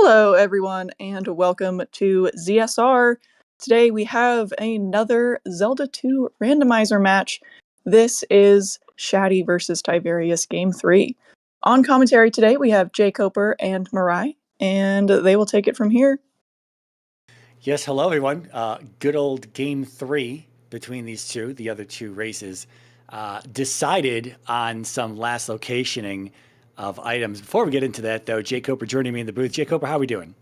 Hello, everyone, and welcome to ZSR. Today we have another Zelda 2 randomizer match. This is Shatty versus Tyvarius Game 3. On commentary today, we have Jay Coper and Marai, and they will take it from here. Yes, hello everyone. Good old game 3 between these two, the other two races, decided on some last locationing of items. Before we get into that, though, Jay Coper joining me in the booth. Jay Coper, how are we doing?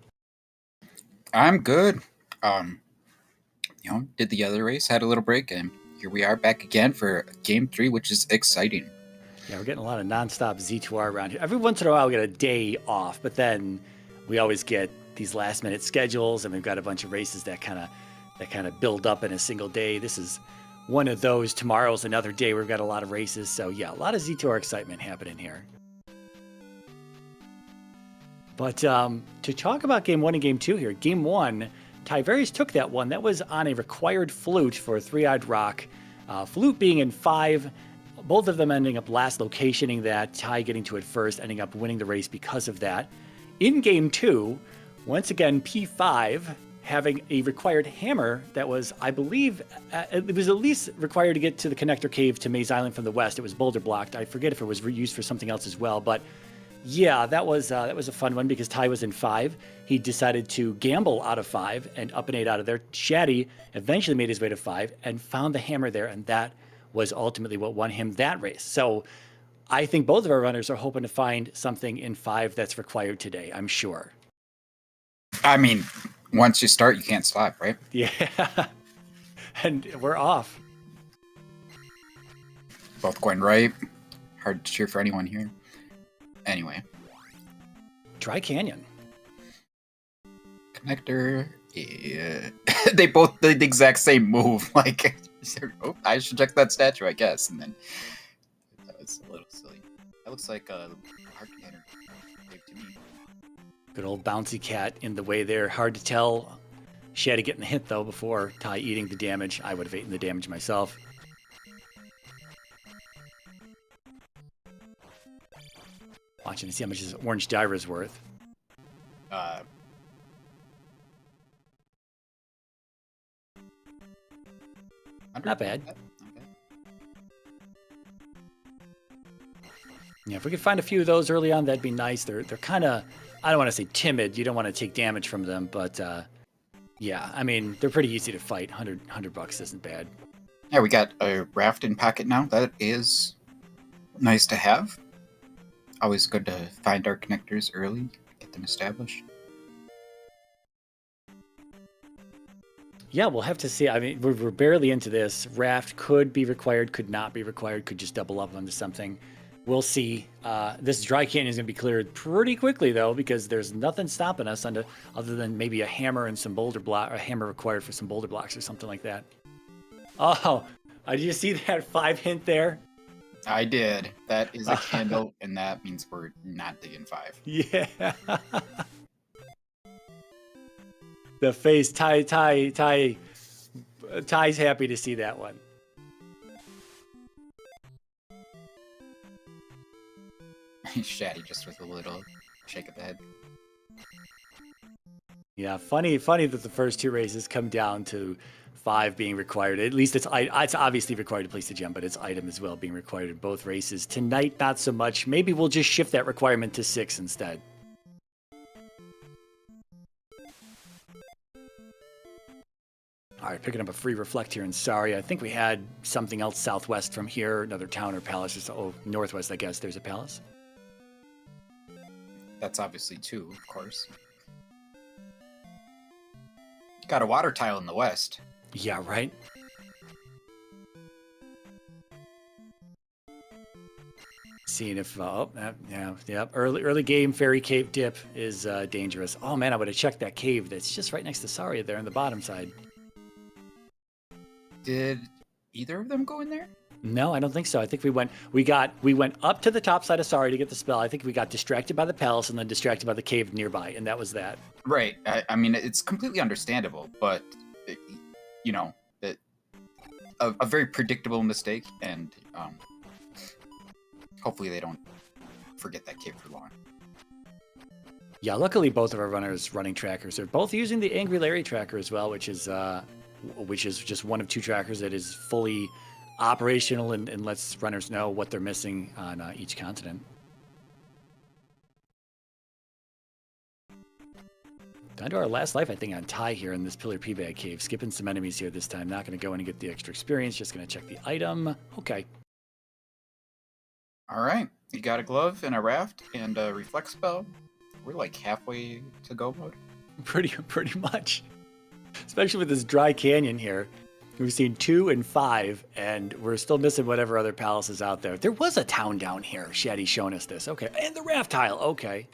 I'm good. Did the other race, had a little break, and here we are back again for game 3, which is exciting. Yeah, we're getting a lot of nonstop Z2R around here. Every once in a while, we get a day off, but then we always get these last-minute schedules, and we've got a bunch of races that kind of build up in a single day. This is one of those. Tomorrow's another day. We've got a lot of races, so yeah, a lot of Z2R excitement happening here. But to talk about Game 1 and Game 2 here, Game 1, Tyvarius took that one. That was on a required flute for a three-eyed rock. Flute being in 5, both of them ending up last locationing that, Ty getting to it first, ending up winning the race because of that. In Game 2, once again, P5 having a required hammer that was, I believe, it was at least required to get to the connector cave to Maze Island from the west. It was boulder blocked. I forget if it was reused for something else as well, but yeah, that was a fun one because Ty was in 5. He decided to gamble out of 5 and up an 8 out of there. Shatty eventually made his way to 5 and found the hammer there, and that was ultimately what won him that race. So I think both of our runners are hoping to find something in 5 that's required today, I'm sure. I mean, once you start, you can't stop, right? Yeah. And we're off. Both going right. Hard to cheer for anyone here. Anyway. Dry Canyon. Connector. Yeah. They both did the exact same move. Like, oh, I should check that statue, I guess. And then that was a little silly. That looks like a hard container to me. Good old bouncy cat in the way there. Hard to tell. Shatty getting the hit, though, before Ty eating the damage. I would have eaten the damage myself. Watching to see how much his orange diver is worth. Not bad. Yeah, if we could find a few of those early on, that'd be nice. They're kind of, I don't want to say timid. You don't want to take damage from them, but yeah, I mean, they're pretty easy to fight. 100 bucks isn't bad. Yeah, we got a raft in pocket now. That is nice to have. Always good to find our connectors early, get them established. Yeah, we'll have to see. I mean, we're barely into this. Raft could be required, could not be required, could just double up onto something. We'll see. This dry canyon is going to be cleared pretty quickly, though, because there's nothing stopping us other than maybe a hammer and some boulder block, or a hammer required for some boulder blocks or something like that. Oh, did you see that 5 hint there? I did. That is a candle, and that means we're not digging 5. Yeah. The face, Ty's happy to see that one. Shatty just with a little shake of the head. Yeah, funny that the first 2 races come down to 5 being required. At least it's obviously required to place the gem, but it's item as well being required in both races. Tonight, not so much. Maybe we'll just shift that requirement to 6 instead. All right, picking up a free reflect here in Sorry. I think we had something else southwest from here, another town or palace. Oh, northwest, I guess. There's a palace. That's obviously 2, of course. Got a water tile in the west. Yeah, right? Seeing if, yeah. Early game fairy cave dip is dangerous. Oh man, I would have checked that cave that's just right next to Saria there on the bottom side. Did either of them go in there? No, I don't think so. I think we went up to the top side of Saria to get the spell. I think we got distracted by the palace and then distracted by the cave nearby, and that was that. Right. I mean, it's completely understandable, but a very predictable mistake, and hopefully they don't forget that cave for long. Yeah, luckily both of our runners running trackers. They're both using the Angry Larry tracker as well, which is just one of two trackers that is fully operational and lets runners know what they're missing on each continent. Down to our last life, I think, on Ty here in this Pillar P-Bag Cave. Skipping some enemies here this time. Not going to go in and get the extra experience. Just going to check the item. Okay. All right. You got a glove and a raft and a reflex spell. We're like halfway to go mode. Pretty much. Especially with this dry canyon here. We've seen 2 and 5, and we're still missing whatever other palaces out there. There was a town down here. Shatty's showing us this. Okay. And the raft tile. Okay.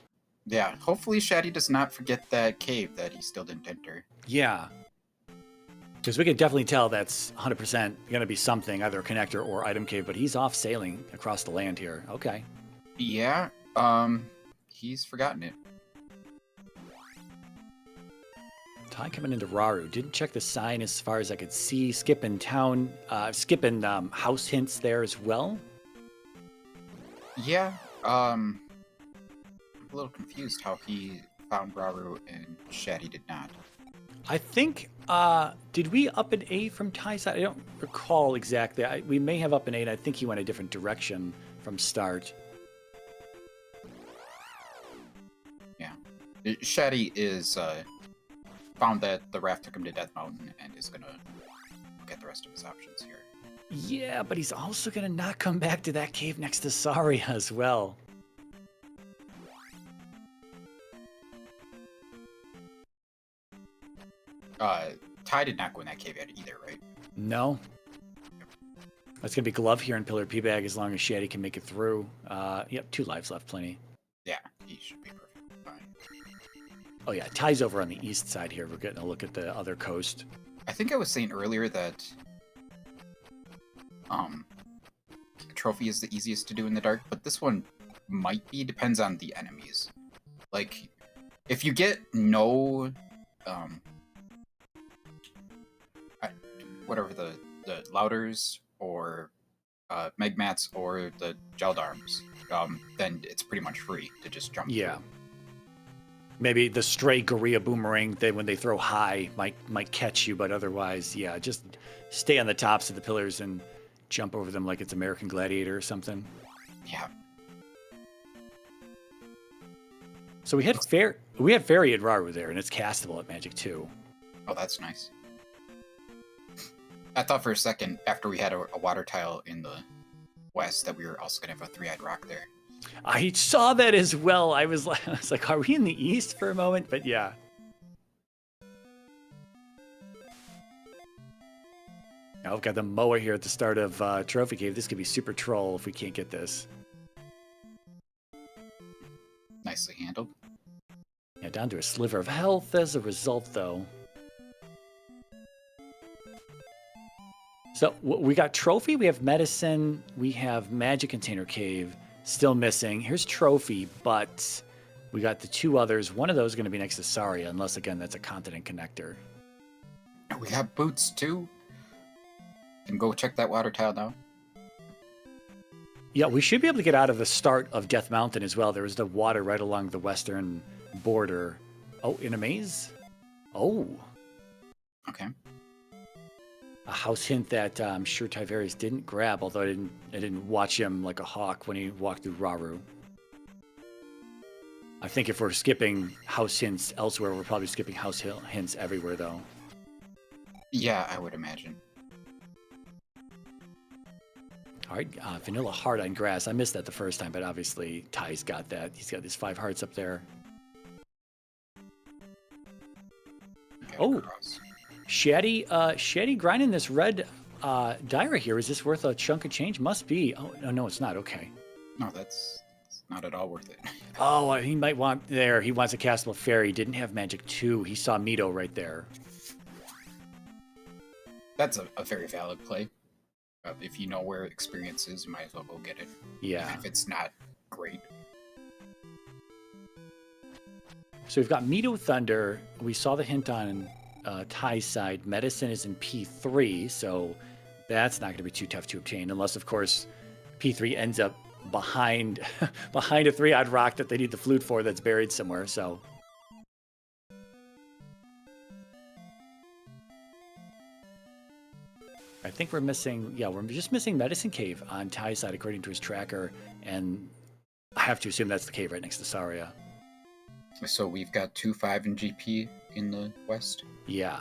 Yeah, hopefully Shatty does not forget that cave that he still didn't enter. Yeah. Because we can definitely tell that's 100% going to be something, either a connector or item cave, but he's off sailing across the land here. Okay. Yeah, he's forgotten it. Ty coming into Raru. Didn't check the sign as far as I could see. Skipping house hints there as well. Yeah, I'm a little confused how he found Raru and Shatty did not. I think, did we up an 8 from Ty's side? I don't recall exactly. We may have up an 8. I think he went a different direction from start. Yeah. Shatty is, found that the raft took him to Death Mountain and is gonna look at the rest of his options here. Yeah, but he's also gonna not come back to that cave next to Saria as well. Ty did not go in that cave yet either, right? No. That's going to be glove here in Pillar P-Bag as long as Shatty can make it through. Yep, 2 lives left, plenty. Yeah, he should be perfectly fine. Oh yeah, Ty's over on the east side here. We're getting a look at the other coast. I think I was saying earlier that trophy is the easiest to do in the dark, but this one might be, depends on the enemies. Like, if you get no whatever the Louders or Megmats or the Geldarms, then it's pretty much free to just jump Yeah. through. Maybe the stray Gorilla Boomerang, when they throw high, might catch you, but otherwise, yeah, just stay on the tops of the pillars and jump over them like it's American Gladiator or something. Yeah. So we had Fairy and Raru there, and it's castable at Magic 2. Oh, that's nice. I thought for a second, after we had a water tile in the west, that we were also going to have a 3-eyed rock there. I saw that as well. I was like, are we in the east for a moment? But yeah. Now we've got the moa here at the start of Trophy Cave. This could be super troll if we can't get this. Nicely handled. Yeah, down to a sliver of health as a result, though. So we got Trophy, we have Medicine, we have Magic Container Cave still missing. Here's Trophy, but we got the 2 others. One of those is going to be next to Saria, unless, again, that's a continent connector. We have boots, too. Can go check that water tile now. Yeah, we should be able to get out of the start of Death Mountain as well. There was the water right along the western border. Oh, in a maze? Oh. Okay. A house hint that I'm sure Tyvarius didn't grab, although I didn't watch him like a hawk when he walked through Raru. I think if we're skipping house hints elsewhere, we're probably skipping house hints everywhere, though. Yeah, I would imagine. All right, Vanilla Heart on grass. I missed that the first time, but obviously Ty's got that. He's got these 5 hearts up there. Oh, Shatty grinding this red Dyra here. Is this worth a chunk of change? Must be. Oh, no, it's not. Okay. No, that's not at all worth it. Oh, he might want there. He wants a castable fairy. Didn't have magic 2. He saw Mito right there. That's a very valid play. If you know where experience is, you might as well go get it. Yeah. Even if it's not great. So we've got Mito Thunder. We saw the hint on Ty's side. Medicine is in P3, so that's not going to be too tough to obtain, unless, of course, P3 ends up behind behind a 3-odd rock that they need the flute for that's buried somewhere. So I think we're missing, yeah, we're just missing Medicine Cave on Ty's side according to his tracker, and I have to assume that's the cave right next to Saria. So we've got 2-5 in GP in the west. Yeah.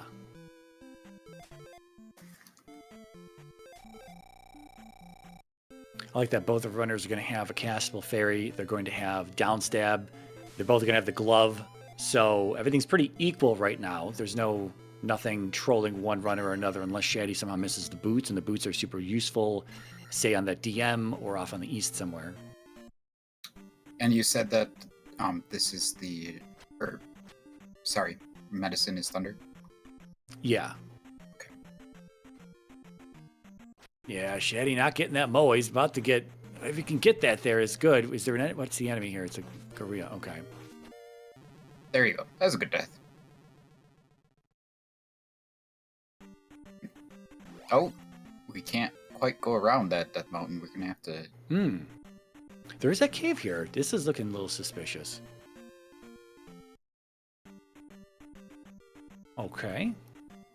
I like that both of the runners are going to have a castable fairy. They're going to have down stab. They're both going to have the glove. So everything's pretty equal right now. There's nothing trolling one runner or another unless Shatty somehow misses the boots, and the boots are super useful, say on that DM or off on the east somewhere. And you said that this is medicine is thunder? Yeah. Okay. Yeah, Shatty not getting that moa. He's about to get, if he can get that there, it's good. Is there what's the enemy here? It's a Korea. Okay. There you go. That was a good death. Oh, we can't quite go around that mountain. We're gonna have to... There is that cave here. This is looking a little suspicious. Okay.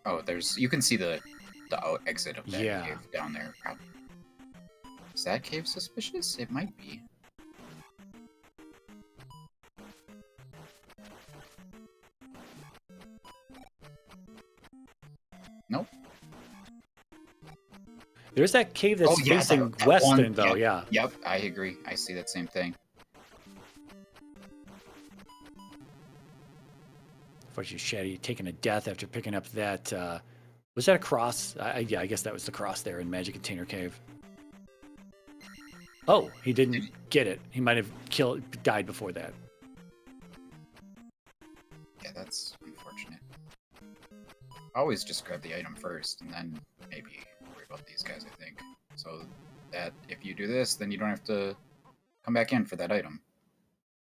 Oh, you can see the exit of that cave down there. Probably. Is that cave suspicious? It might be. Nope. There's that cave that's facing western, though, yeah. Yep, I agree. I see that same thing. Unfortunately, Shatty taking a death after picking up that... was that a cross? Yeah, I guess that was the cross there in Magic Container Cave. Oh, he didn't get it. He might have died before that. Yeah, that's unfortunate. Always just grab the item first, and then maybe worry about these guys, I think. So that if you do this, then you don't have to come back in for that item.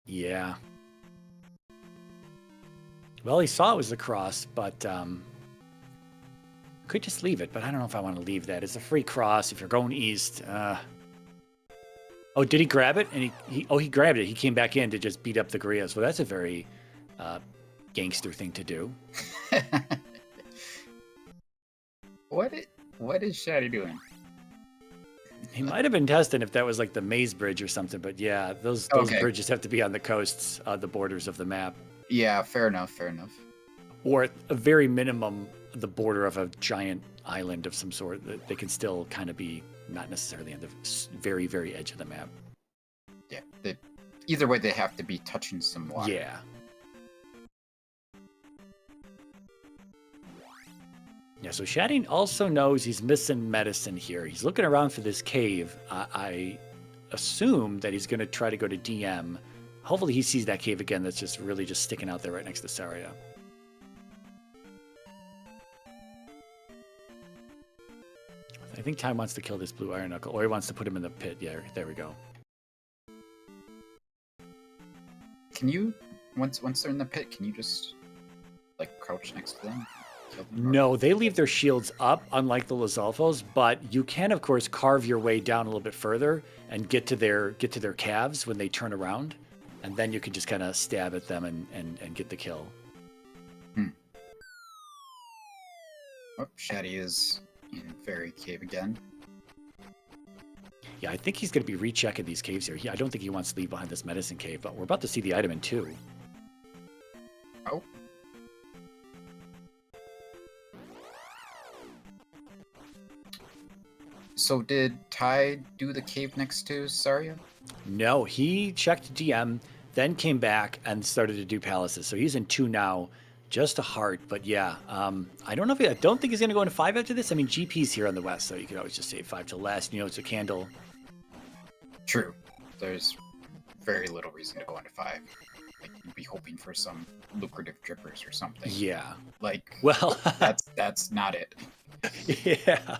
Yeah. Well, he saw it was the cross, but could just leave it, but I don't know if I want to leave that. It's a free cross if you're going east. Oh, did he grab it? And he grabbed it. He came back in to just beat up the Gurias. Well, that's a very gangster thing to do. What is Shatty doing? He might have been testing if that was like the maze bridge or something, but yeah, those bridges have to be on the coasts, the borders of the map. Yeah, fair enough, fair enough. Or at a very minimum, the border of a giant island of some sort. They can still kind of be not necessarily on the very, very edge of the map. Yeah, either way, they have to be touching some water. Yeah. Yeah, so Shatty also knows he's missing medicine here. He's looking around for this cave. I assume that he's going to try to go to DM. Hopefully he sees that cave again that's just really just sticking out there right next to Saria. I think Ty wants to kill this blue iron knuckle, or he wants to put him in the pit. Yeah, there we go. Can you, once they're in the pit, can you just, like, crouch next to them? No, they leave their shields up, unlike the Lizalfos, but you can, of course, carve your way down a little bit further and get to their calves when they turn around, and then you can just kind of stab at them and get the kill. Oh, Shatty is in Fairy Cave again. Yeah, I think he's going to be rechecking these caves here. I don't think he wants to leave behind this medicine cave, but we're about to see the item in 2. Oh. So did Ty do the cave next to Saria? No, he checked DM, then came back and started to do palaces. So he's in 2 now, just a heart. But yeah, I don't think he's going to go into 5 after this. I mean, GP's here on the west, so you could always just save 5 till last. You know, it's a candle. True. There's very little reason to go into 5. Like, you'd be hoping for some lucrative drippers or something. Yeah. Like, well, that's not it. Yeah.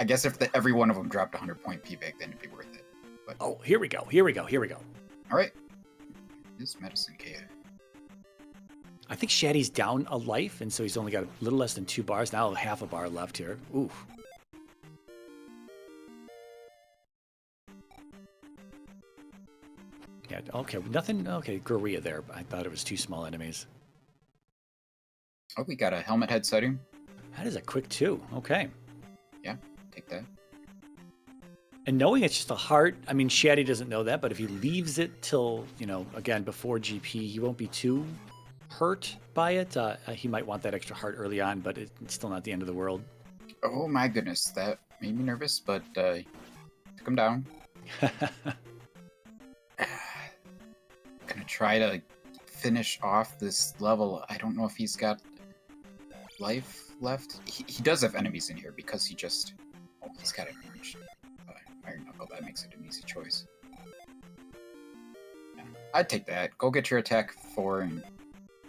I guess if every one of them dropped 100-point PBAG, then it'd be worth it. But... Oh, here we go. All right. This medicine cave. I think Shatty's down a life, and so he's only got a little less than 2 bars. Now half a bar left here. Oof. Okay, nothing. Okay, Goria there. I thought it was two small enemies. Oh, we got a helmet head sighting. That is a quick 2. Okay. Yeah, take that. And knowing it's just a heart, I mean, Shatty doesn't know that, but if he leaves it till, again, before GP, he won't be too hurt by it. He might want that extra heart early on, but it's still not the end of the world. Oh my goodness, that made me nervous, but took him down. Gonna try to finish off this level. I don't know if he's got life left. He does have enemies in here because he just... Oh, he's got an orange iron knuckle. That makes it an easy choice. Yeah, I'd take that. Go get your attack 4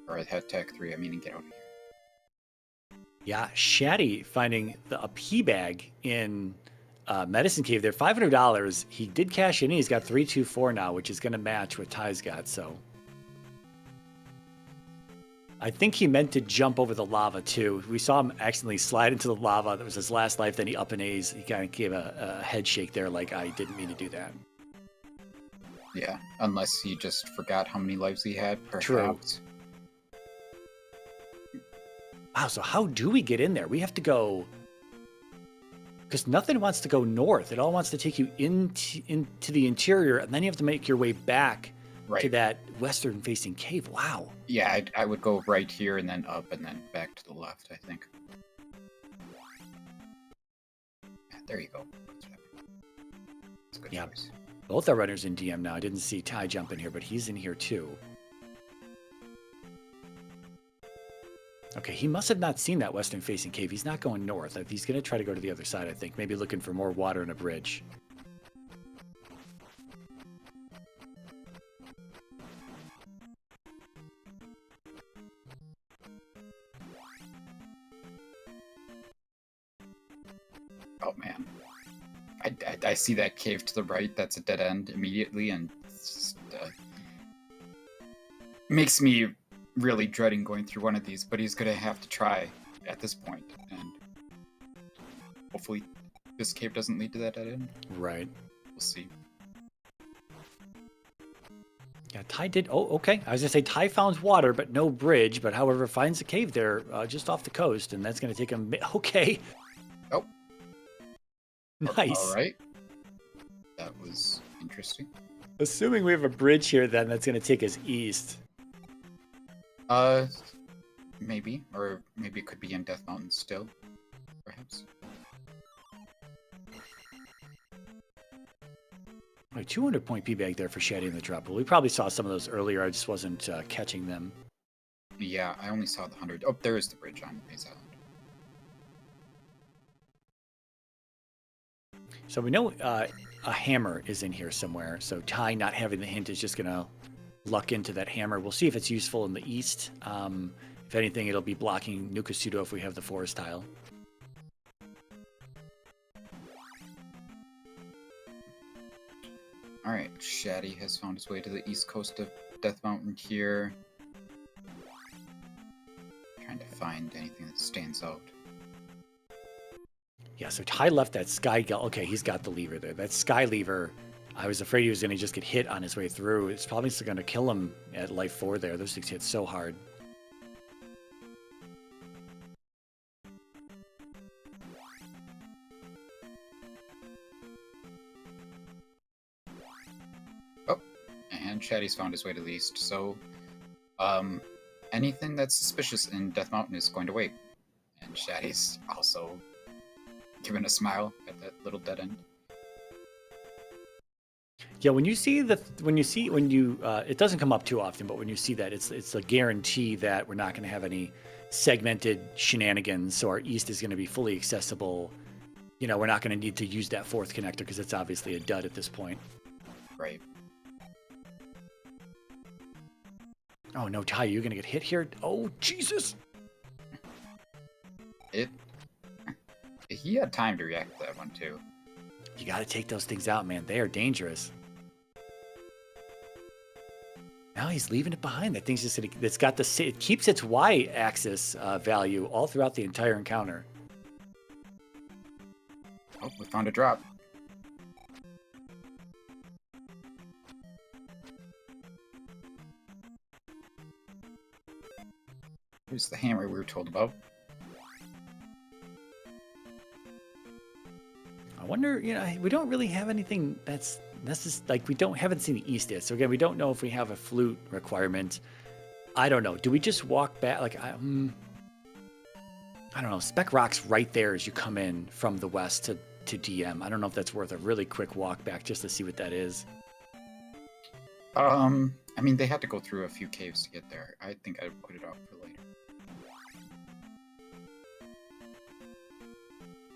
or attack 3, I mean, and get out of here. Yeah, Shatty finding a pea bag in Medicine Cave there. $500. He did cash in. He's got 324 now, which is going to match what Ty's got, so... I think he meant to jump over the lava, too. We saw him accidentally slide into the lava. That was his last life. Then he up and A's. He kind of gave a head shake there like, I didn't mean to do that. Yeah, unless he just forgot how many lives he had, perhaps. True. Wow, so how do we get in there? We have to go... Because nothing wants to go north. It all wants to take you into the interior, and then you have to make your way back to that western-facing cave. Wow. Yeah, I would go right here and then up and then back to the left, I think. Yeah, there you go. That's a good choice. Both our runners in DM now. I didn't see Ty jump in here, but he's in here too. Okay, he must have not seen that western-facing cave. He's not going north. He's going to try to go to the other side, I think. Maybe looking for more water and a bridge. Oh, man. I see that cave to the right. That's a dead end immediately, and it's just, makes me really dreading going through one of these, but he's gonna have to try at this point, and hopefully this cave doesn't lead to that dead end. Right. We'll see. Yeah, Ty did... Oh, okay. I was going to say Ty found water, but no bridge, but however finds a cave there just off the coast, and that's going to take him... Okay. Oh. Nice. All right. That was interesting. Assuming we have a bridge here, then that's going to take us east. Maybe. Or maybe it could be in Death Mountain still. Perhaps. Right, 200-point P-bag there for Shatty in the drop. Well, we probably saw some of those earlier. I just wasn't catching them. Yeah, I only saw the 100. Oh, there is the bridge on Maze Island. So we know a hammer is in here somewhere. So Ty not having the hint is just going to luck into that hammer. We'll see if it's useful in the east. If anything, it'll be blocking Nukasudo if we have the forest tile. Alright, Shatty has found his way to the east coast of Death Mountain here. Trying to find anything that stands out. Yeah, so Ty left that sky... Okay, he's got the lever there. That sky lever, I was afraid he was going to just get hit on his way through. It's probably still going to kill him at life 4 there. Those things hit so hard. Oh, and Shatty's found his way to the east, so... anything that's suspicious in Death Mountain is going to wait. And Shatty's also giving a smile at that little dead end. Yeah, when you it doesn't come up too often, but when you see that, it's a guarantee that we're not going to have any segmented shenanigans. So our east is going to be fully accessible. You know, we're not going to need to use that 4th connector because it's obviously a dud at this point. Right. Oh no, Ty, you're going to get hit here. Oh Jesus! He had time to react to that one too. You got to take those things out, man. They are dangerous. Now he's leaving it behind. That thing's just it's got it keeps its y-axis value all throughout the entire encounter. Oh, we found a drop. Here's the hammer we were told about. I wonder, we don't really have anything that's like haven't seen the east yet. So again, we don't know if we have a flute requirement. I don't know. Do we just walk back? Like, I don't know. Spec Rock's right there as you come in from the west to DM. I don't know if that's worth a really quick walk back just to see what that is. I mean, they had to go through a few caves to get there. I think I'd put it off for later.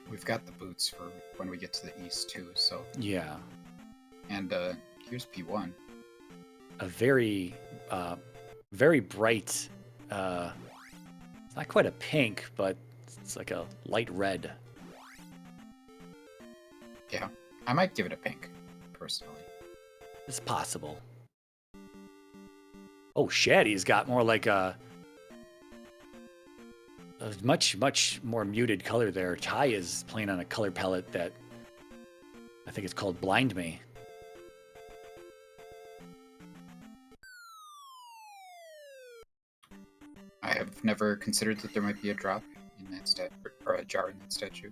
We've got the boots for when we get to the east too, so... Yeah. And, here's P1. A very, very bright, it's not quite a pink, but it's like a light red. Yeah, I might give it a pink, personally. It's possible. Oh, Shatty's got more like a much more muted color there. Ty is playing on a color palette that I think it's called Blind Me. I have never considered that there might be a drop in that or a jar in that statue.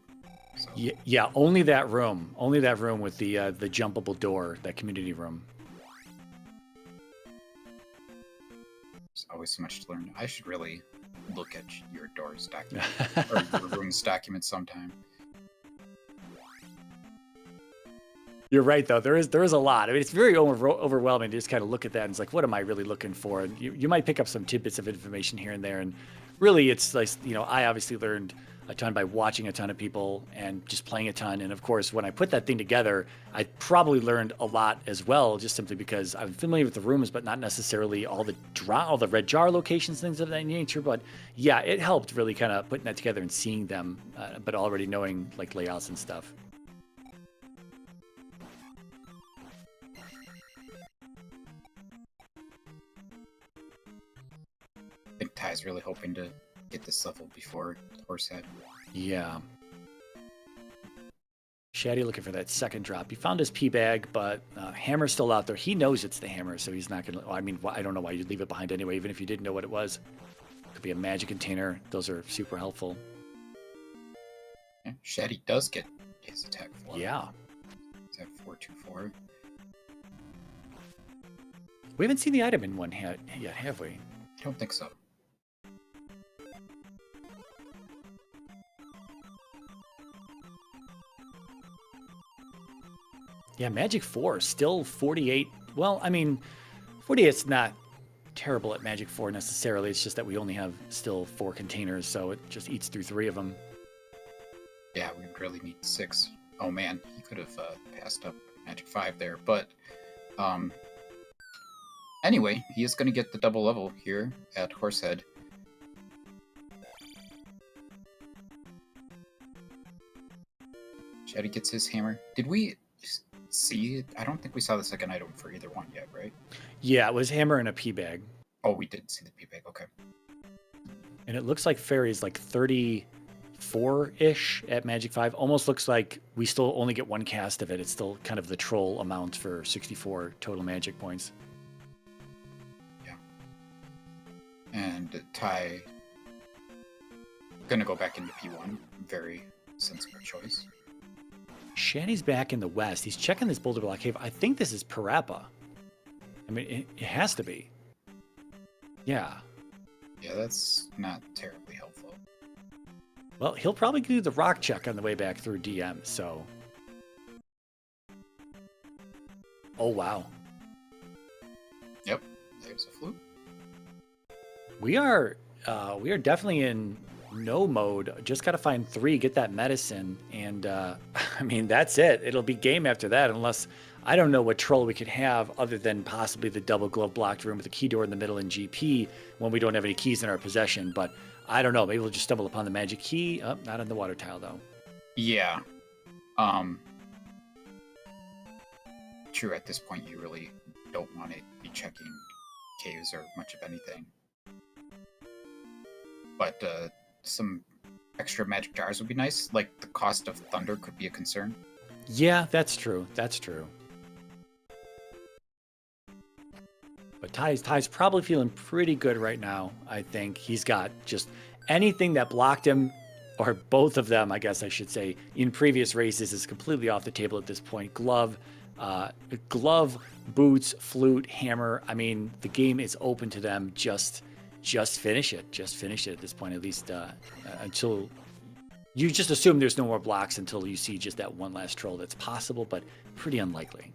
So. Yeah, only that room with the jumpable door, that community room. There's always so much to learn. I should really look at your doors document or your rooms document sometime. You're right, though. There is a lot. I mean, it's very overwhelming to just kind of look at that and it's like, what am I really looking for? And you might pick up some tidbits of information here and there. And really, it's like, I obviously learned a ton by watching a ton of people and just playing a ton. And of course, when I put that thing together, I probably learned a lot as well, just simply because I'm familiar with the rooms, but not necessarily all the red jar locations, things of that nature. But yeah, it helped really kind of putting that together and seeing them, but already knowing like layouts and stuff. I think Ty's really hoping to get this level before Horsehead. Yeah. Shatty looking for that second drop. He found his P bag, but hammer's still out there. He knows it's the hammer, so he's not gonna. I mean, I don't know why you'd leave it behind anyway, even if you didn't know what it was. Could be a magic container. Those are super helpful. Yeah, Shatty does get his attack 4. Yeah. Attack 4/2/4. We haven't seen the item in one yet, have we? I don't think so. Yeah, Magic 4, still 48. Well, I mean, 48's not terrible at Magic 4 necessarily. It's just that we only have still 4 containers, so it just eats through 3 of them. Yeah, we really need 6. Oh man, he could have passed up Magic 5 there, but anyway, he is going to get the double level here at Horsehead. Shatty gets his hammer. Did we see it? I don't think we saw the second item for either one yet, right? Yeah, it was hammer and a P bag. Oh, we did see the P bag. Okay. And it looks like Fairy's like 34-ish at Magic 5. Almost looks like we still only get one cast of it. It's still kind of the troll amount for 64 total Magic points. Yeah. And Ty gonna go back into P1. Very sensible choice. Shatty's back in the west. He's checking this boulder block cave. I think this is Parappa. I mean, it has to be. Yeah. Yeah, that's not terribly helpful. Well, he'll probably do the rock check on the way back through DM, so... Oh, wow. Yep, there's a flute. We are definitely in no mode. Just got to find 3, get that medicine, and I mean, that's it. It'll be game after that, unless I don't know what troll we could have other than possibly the double glove blocked room with a key door in the middle and GP when we don't have any keys in our possession. But I don't know. Maybe we'll just stumble upon the magic key. Oh, not on the water tile though. Yeah. True. At this point, you really don't want to be checking caves or much of anything. But some extra magic jars would be nice. Like the cost of thunder could be a concern. But Ty's probably feeling pretty good right now. I think he's got just anything that blocked him, or both of them, I guess I should say, in previous races is completely off the table at this point. Glove, boots, flute, hammer. I mean, the game is open to them. Just finish it. Just finish it at this point, at least until you just assume there's no more blocks until you see just that one last troll. That's possible, but pretty unlikely.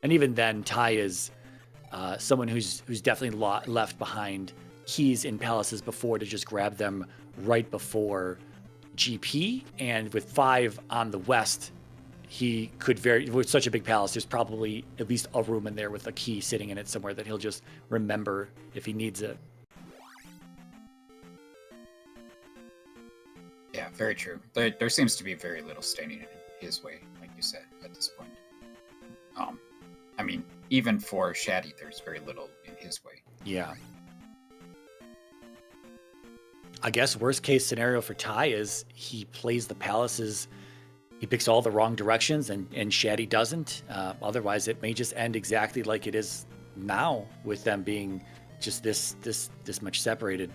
And even then, Ty is someone who's definitely left behind keys in palaces before to just grab them right before GP. And with 5 on the west, he could with such a big palace, there's probably at least a room in there with a key sitting in it somewhere that he'll just remember if he needs it. Yeah, very true. There seems to be very little standing in his way, like you said, at this point. I mean, even for Shatty, there's very little in his way. Yeah. I guess worst case scenario for Ty is he plays the palaces, he picks all the wrong directions, and Shatty doesn't. Otherwise, it may just end exactly like it is now, with them being just this much separated.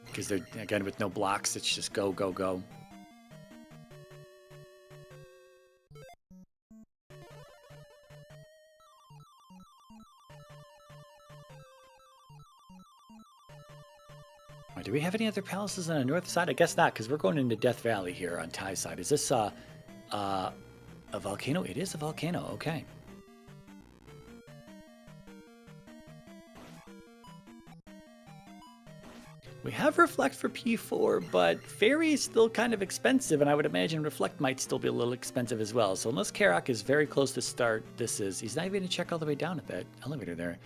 Because they're, again, with no blocks, it's just go, go, go. Do we have any other palaces on the north side? I guess not, because we're going into Death Valley here on Ty's side. Is this a volcano? It is a volcano. Okay. We have Reflect for P4, but Fairy is still kind of expensive, and I would imagine Reflect might still be a little expensive as well. So unless Karak is very close to start, he's not even going to check all the way down at that elevator there.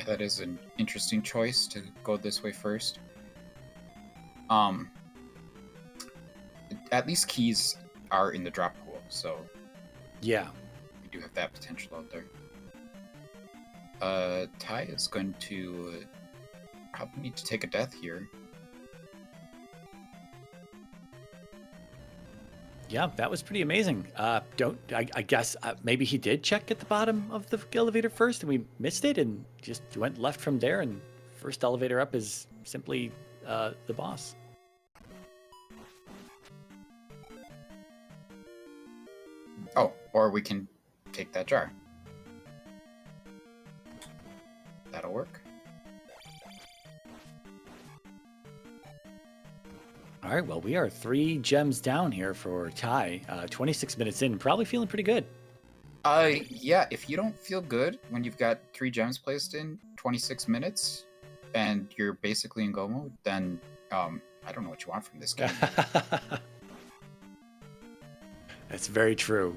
That is an interesting choice to go this way first. At least keys are in the drop pool, so yeah, we do have that potential out there. Ty is going to probably need to take a death here. Yeah, that was pretty amazing. I guess maybe he did check at the bottom of the elevator first and we missed it and just went left from there, and first elevator up is simply the boss. Oh, or we can take that jar. That'll work. All right, well, we are 3 gems down here for Ty. 26 minutes in, probably feeling pretty good. Yeah, if you don't feel good when you've got 3 gems placed in 26 minutes and you're basically in go mode, then I don't know what you want from this game. That's very true.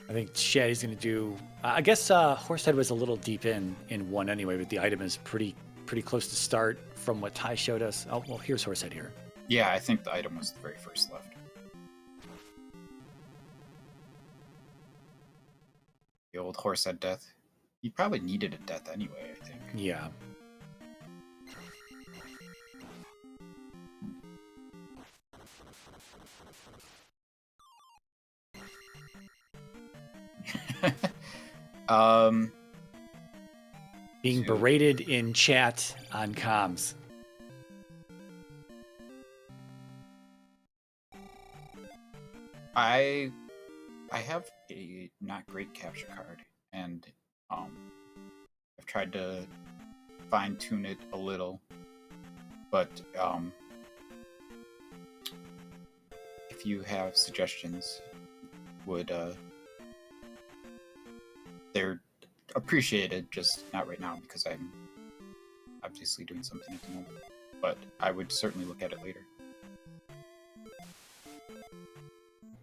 I think Shatty's going to do... I guess Horsehead was a little deep in 1 anyway, but the item is pretty close to start from what Ty showed us. Oh, well, here's Horsehead here. Yeah, I think the item was the very first left. The old Horsehead death. He probably needed a death anyway, I think. Yeah. Being berated in chat on comms. I have a not great capture card, and I've tried to fine-tune it a little, but if you have suggestions, they're appreciated, just not right now because I'm obviously doing something at the moment, but I would certainly look at it later.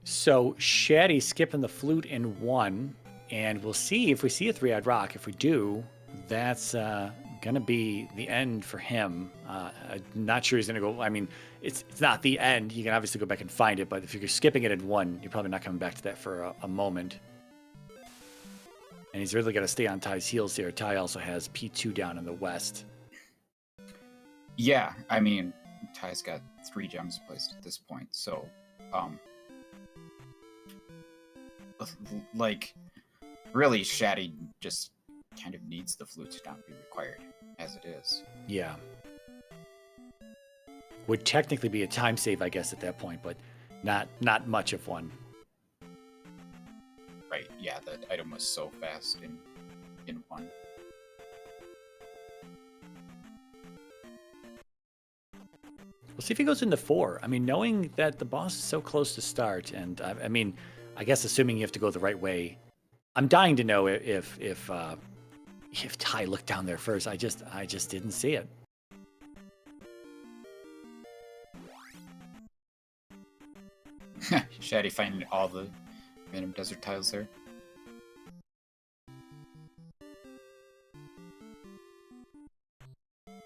So Shatty skipping the flute in 1, and we'll see if we see a 3-eyed rock. If we do, that's going gonna be the end for him. I'm not sure he's gonna go. I mean, it's not the end. You can obviously go back and find it, but if you're skipping it in one, you're probably not coming back to that for a moment. And he's really got to stay on Ty's heels here. Ty also has P2 down in the west. Yeah, I mean, Ty's got 3 gems placed at this point, so, like, really, Shatty just kind of needs the flute to not be required, as it is. Yeah. Would technically be a time save, I guess, at that point, but not much of one. Right, yeah, that item was so fast in one. We'll see if he goes into 4. I mean, knowing that the boss is so close to start, and I mean, I guess assuming you have to go the right way, I'm dying to know if Ty looked down there first. I just didn't see it. Shatty finding all the random desert tiles there.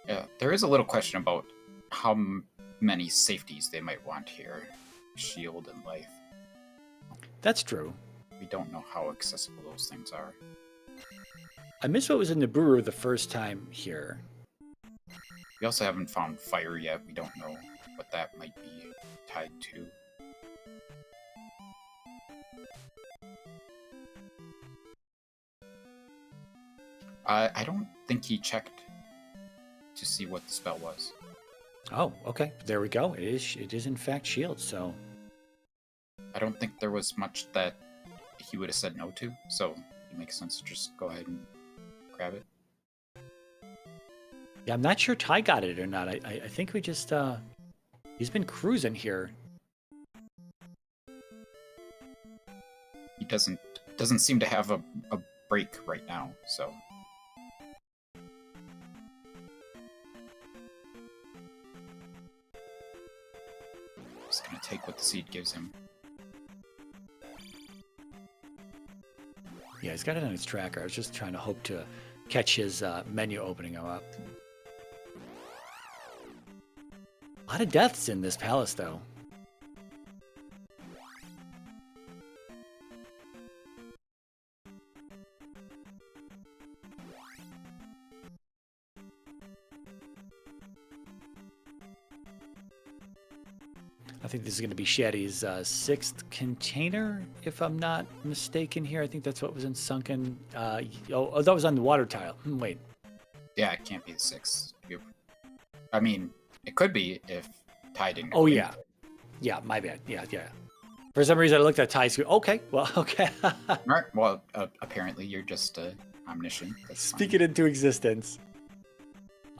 Yeah, there is a little question about how many safeties they might want here. Shield and life. That's true. We don't know how accessible those things are. I missed what was in the brewer the first time here. We also haven't found fire yet. We don't know what that might be tied to. I don't think he checked to see what the spell was. Oh, okay. There we go. It is in fact shield, so I don't think there was much that he would have said no to, so it makes sense to just go ahead and grab it. yeah, I'm not sure Ty got it or not. I think we just he's been cruising here. He doesn't seem to have a break right now, so just gonna take what the seed gives him. Yeah, he's got it on his tracker. I was just trying to hope to catch his menu opening him up. A lot of deaths in this palace, though. I think this is going to be Shatty's 6th container, if I'm not mistaken here. I think that's what was in sunken. Oh, that was on the water tile. Wait. Yeah, it can't be the 6th. I mean, it could be if Ty didn't. Oh, yeah. Yeah, my bad. Yeah. For some reason, I looked at Ty's screen. Okay, well, okay. All right. Well, apparently you're just omniscient. That's Speak it into existence.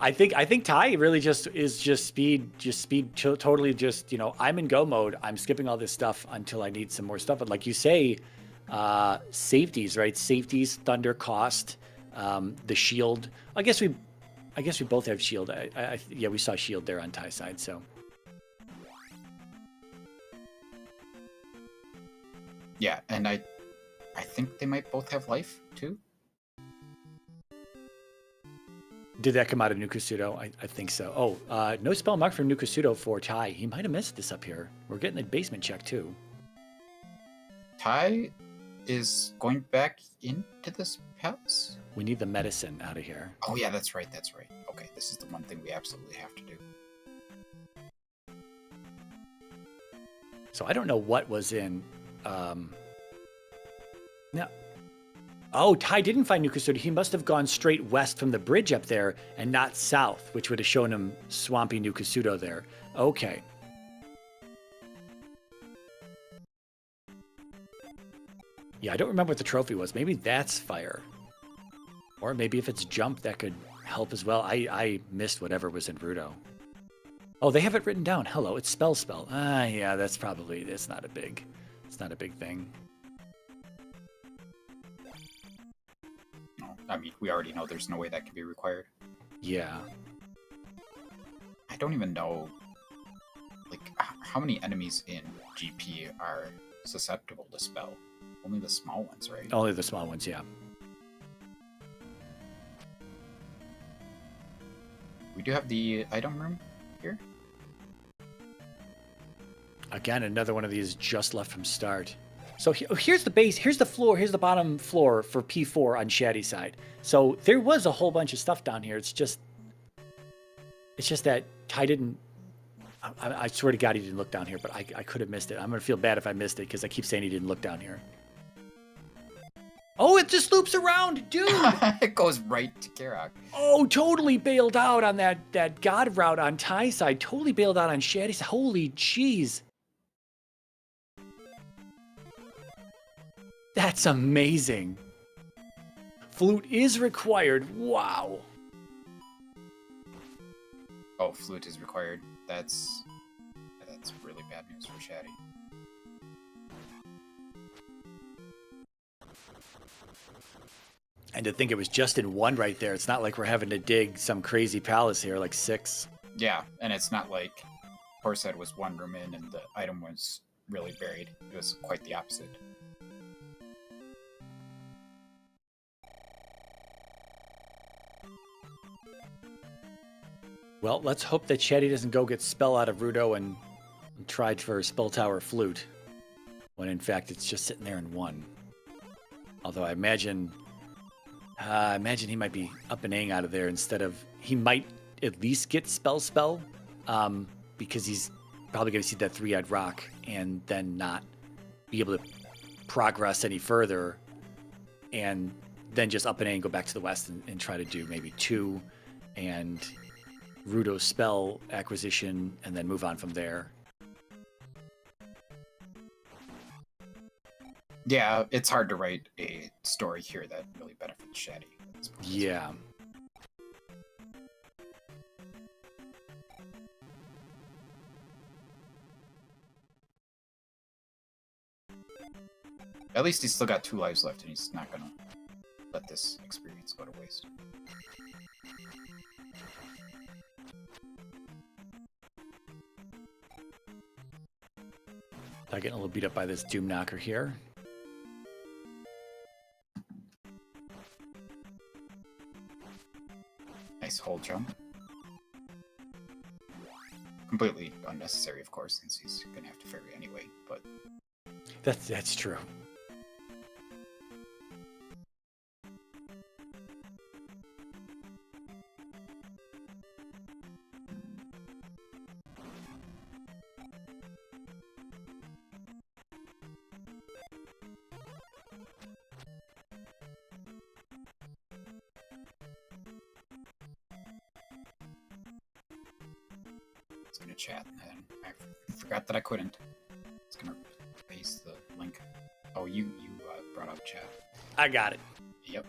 I think Ty really just speed, totally just, I'm in go mode. I'm skipping all this stuff until I need some more stuff. But like you say, safeties, right? Safeties, thunder cost, the shield. I guess we both have shield. Yeah, we saw shield there on Ty's side, so. Yeah, and I think they might both have life too. Did that come out of Nukusudo? I think so. Oh, no spell mark from Nukusudo for Ty. He might have missed this up here. We're getting a basement check too. Ty is going back into this palace? We need the medicine out of here. Oh yeah, that's right. Okay, this is the one thing we absolutely have to do. So I don't know what was in... Now... Oh, Ty didn't find Nukusudo. He must have gone straight west from the bridge up there and not south, which would have shown him swampy Nukusudo there. Okay. Yeah, I don't remember what the trophy was. Maybe that's fire. Or maybe if it's jump, that could help as well. I missed whatever was in Rudo. Oh, they have it written down. Hello, it's spell. Yeah, that's probably, it's not a big thing. I mean, we already know there's no way that can be required. Yeah. I don't even know, like, how many enemies in GP are susceptible to spell. Only the small ones, right? Only the small ones, yeah. We do have the item room here. Again, another one of these just left from start. So here's the base, here's the floor, here's the bottom floor for P4 on Shatty's side. So there was a whole bunch of stuff down here. It's just that Ty didn't, I swear to God he didn't look down here, but I could have missed it. I'm going to feel bad if I missed it because I keep saying he didn't look down here. Oh, it just loops around, dude! It goes right to Karak. Oh, totally bailed out on that God route on Ty's side. Totally bailed out on Shatty's side. Holy jeez. That's amazing. Flute is required. Wow. Oh, flute is required. That's really bad news for Shatty. And to think it was just in one right there. It's not like we're having to dig some crazy palace here, like 6. Yeah, and it's not like Horsehead was one room in and the item was really buried. It was quite the opposite. Well, let's hope that Shatty doesn't go get spell out of Rudo and try for Spell Tower Flute, when in fact it's just sitting there in 1. Although I imagine he might be up and A-ing out of there instead of, he might at least get spell, because he's probably going to see that 3-eyed rock and then not be able to progress any further, and then just up and A and go back to the west and try to do maybe 2 and Rudo's spell acquisition and then move on from there. Yeah, it's hard to write a story here that really benefits Shatty. Yeah. At least he's still got 2 lives left, and he's not gonna let this experience go to waste. I'm getting a little beat up by this Doom Knocker here. Nice hole jump. Completely unnecessary, of course, since he's gonna have to ferry anyway, but... That's true. Gonna chat, and I forgot that I couldn't. It's gonna paste the link. Oh, you brought up chat. I got it. Yep.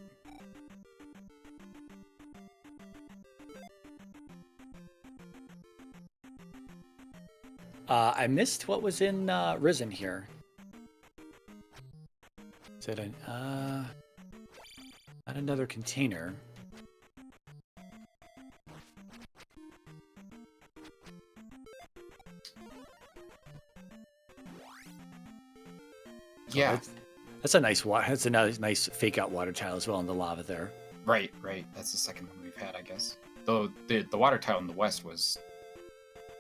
I missed what was in Risen here. Is it not another container? Yeah, that's a nice That's a nice fake out water tile as well in the lava there. right. That's the second one we've had, I guess. Though the water tile in the west was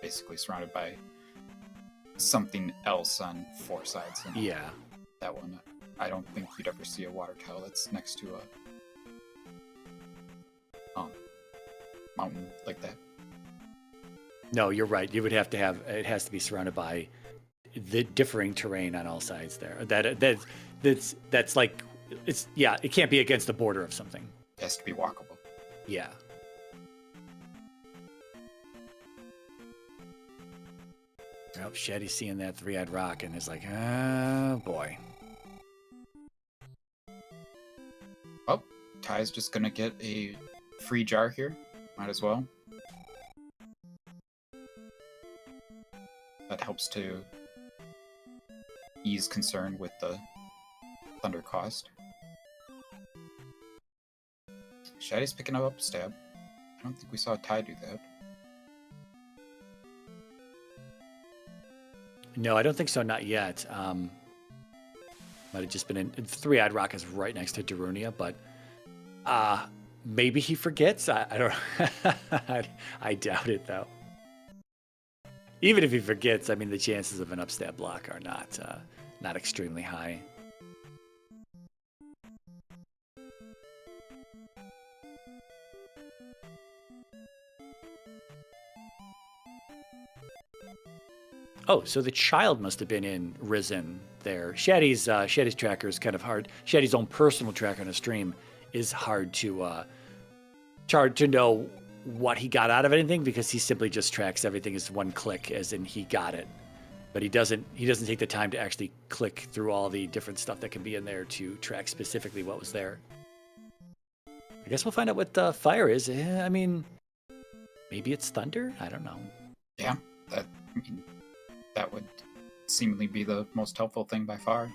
basically surrounded by something else on 4 sides. And yeah, that one, I don't think you'd ever see a water tile that's next to a mountain like that. No, you're right. You would have to have, it has to be surrounded by the differing terrain on all sides there. That's like, it's, yeah, it can't be against the border of something. It has to be walkable. Yeah. Oh, Shatty's seeing that 3-eyed rock and is like, oh boy. Oh, Ty's just gonna get a free jar here. Might as well. That helps to ease concern with the thunder cost. Shatty's picking up stab. I don't think we saw Ty do that. No, I don't think so. Not yet. Might have just been in 3-eyed rock is right next to Darunia, but Maybe he forgets. I don't. I doubt it though. Even if he forgets, I mean, the chances of an upstab block are not extremely high. Oh, so the child must have been in Risen there. Shatty's tracker is kind of hard. Shatty's own personal tracker on a stream is hard to know what he got out of anything, because he simply just tracks everything as one click, as in he got it. But he doesn't take the time to actually click through all the different stuff that can be in there to track specifically what was there. I guess we'll find out what fire is. I mean, maybe it's thunder? I don't know. Yeah, that would seemingly be the most helpful thing by far.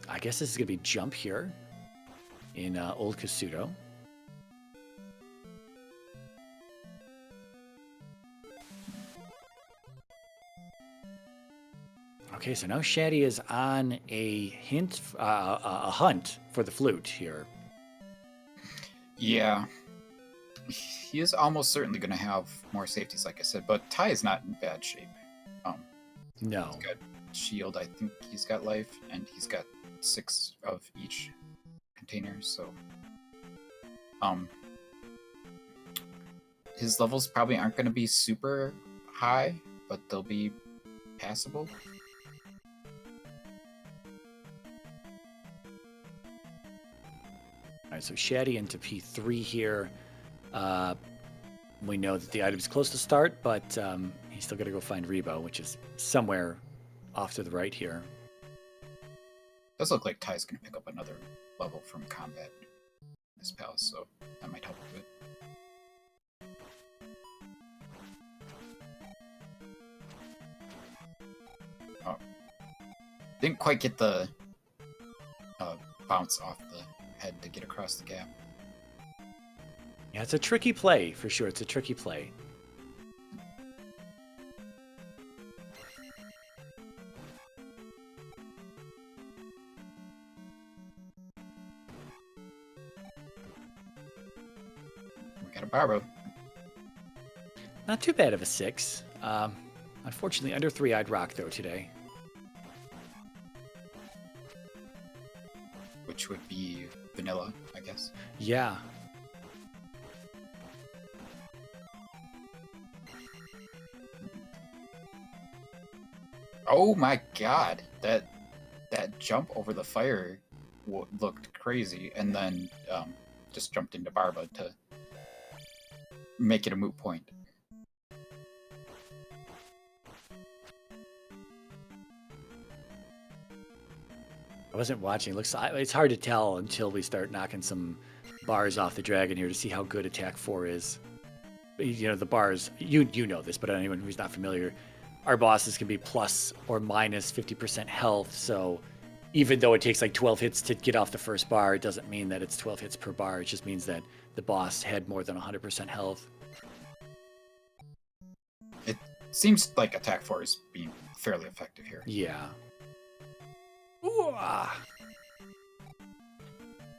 I guess this is going to be jump here in Old Kasuto. Okay, so now Shatty is on a hunt for the flute here. Yeah. He is almost certainly going to have more safeties, like I said, but Ty is not in bad shape. No. He's got shield, I think he's got life, and he's got 6 of each container, so his levels probably aren't going to be super high, but they'll be passable. All right, so Shatty into P3 here. We know that the item's close to start, but he's still got to go find Rebo, which is somewhere off to the right here. Does look like Ty's going to pick up another level from combat in this palace, so that might help a bit. Oh. Didn't quite get the bounce off the head to get across the gap. Yeah, it's a tricky play, for sure. It's a tricky play. We got a Barbo. Not too bad of a 6. Unfortunately, under 3-eyed rock, though, today. Which would be vanilla, I guess. Yeah. Oh my god, that jump over the fire looked crazy, and then just jumped into Barba to make it a moot point. I wasn't watching. It's hard to tell until we start knocking some bars off the dragon here to see how good attack 4 is. You know, the bars, you know this, but anyone who's not familiar, our bosses can be plus or minus 50% health, so even though it takes like 12 hits to get off the first bar, it doesn't mean that it's 12 hits per bar. It just means that the boss had more than 100% health. It seems like attack 4 is being fairly effective here. Yeah. Ooh,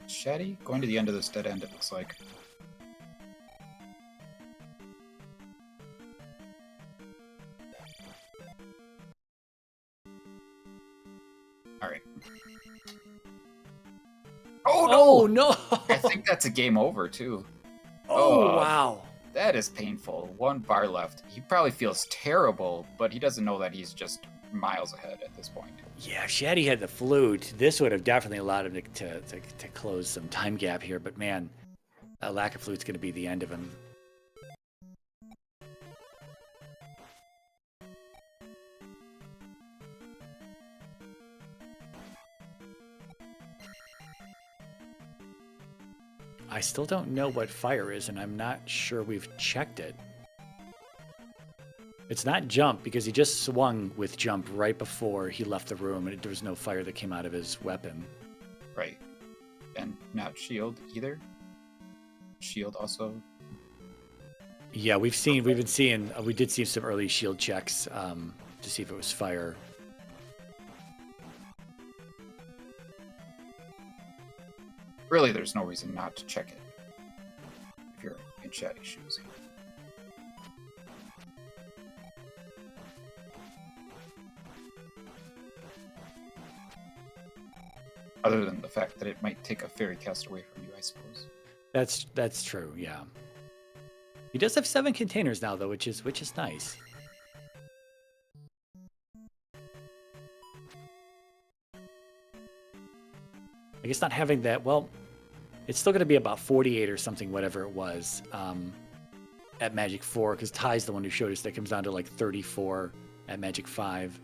Shatty going to the end of this dead end, it looks like. Alright. Oh no! I think that's a game over too. Oh wow. That is painful. 1 bar left. He probably feels terrible, but he doesn't know that he's just miles ahead at this point. Yeah, if Shatty had the flute, this would have definitely allowed him to close some time gap here, but man, a lack of flute's going to be the end of him. I still don't know what fire is, and I'm not sure we've checked it. It's not jump, because he just swung with jump right before he left the room, and there was no fire that came out of his weapon. Right. And not shield either. Shield also. Yeah, we did see some early shield checks to see if it was fire. really, there's no reason not to check it if you're in Shatty's shoes. Other than the fact that it might take a fairy cast away from you, I suppose. That's true, yeah. He does have 7 containers now, though, which is nice. I guess not having that, well, it's still going to be about 48 or something, whatever it was, at Magic 4, because Ty's the one who showed us that comes down to like 34 at Magic 5.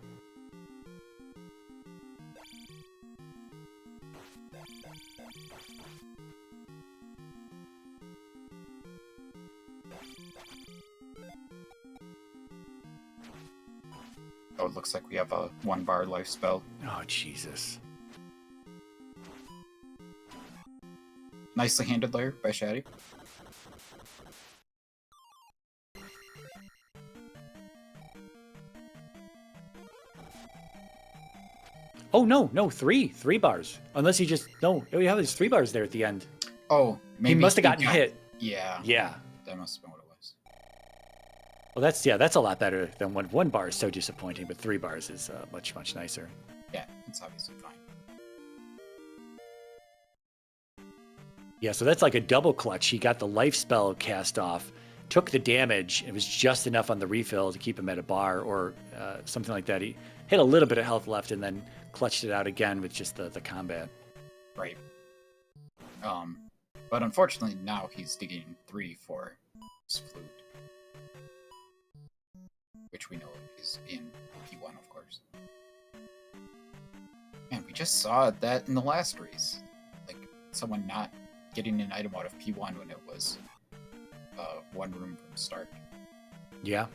Oh, it looks like we have a 1-bar life spell. Oh, Jesus. Nicely handled there by Shatty. Oh, no, 3 bars. Unless he just, no, we have these 3 bars there at the end. Oh, maybe he must have gotten hit. Yeah. Yeah. That must have been what it was. Well, that's a lot better than when 1 bar is so disappointing, but 3 bars is much, much nicer. Yeah, it's obviously fine. Yeah, so that's like a double clutch. He got the life spell cast off, took the damage. It was just enough on the refill to keep him at a bar or something like that. He had a little bit of health left and then clutched it out again with just the combat. Right. But unfortunately now he's digging 3 for his flute. Which we know is in P1, of course. Man, we just saw that in the last race. Like, someone not getting an item out of P1 when it was 1 room from start. Yeah.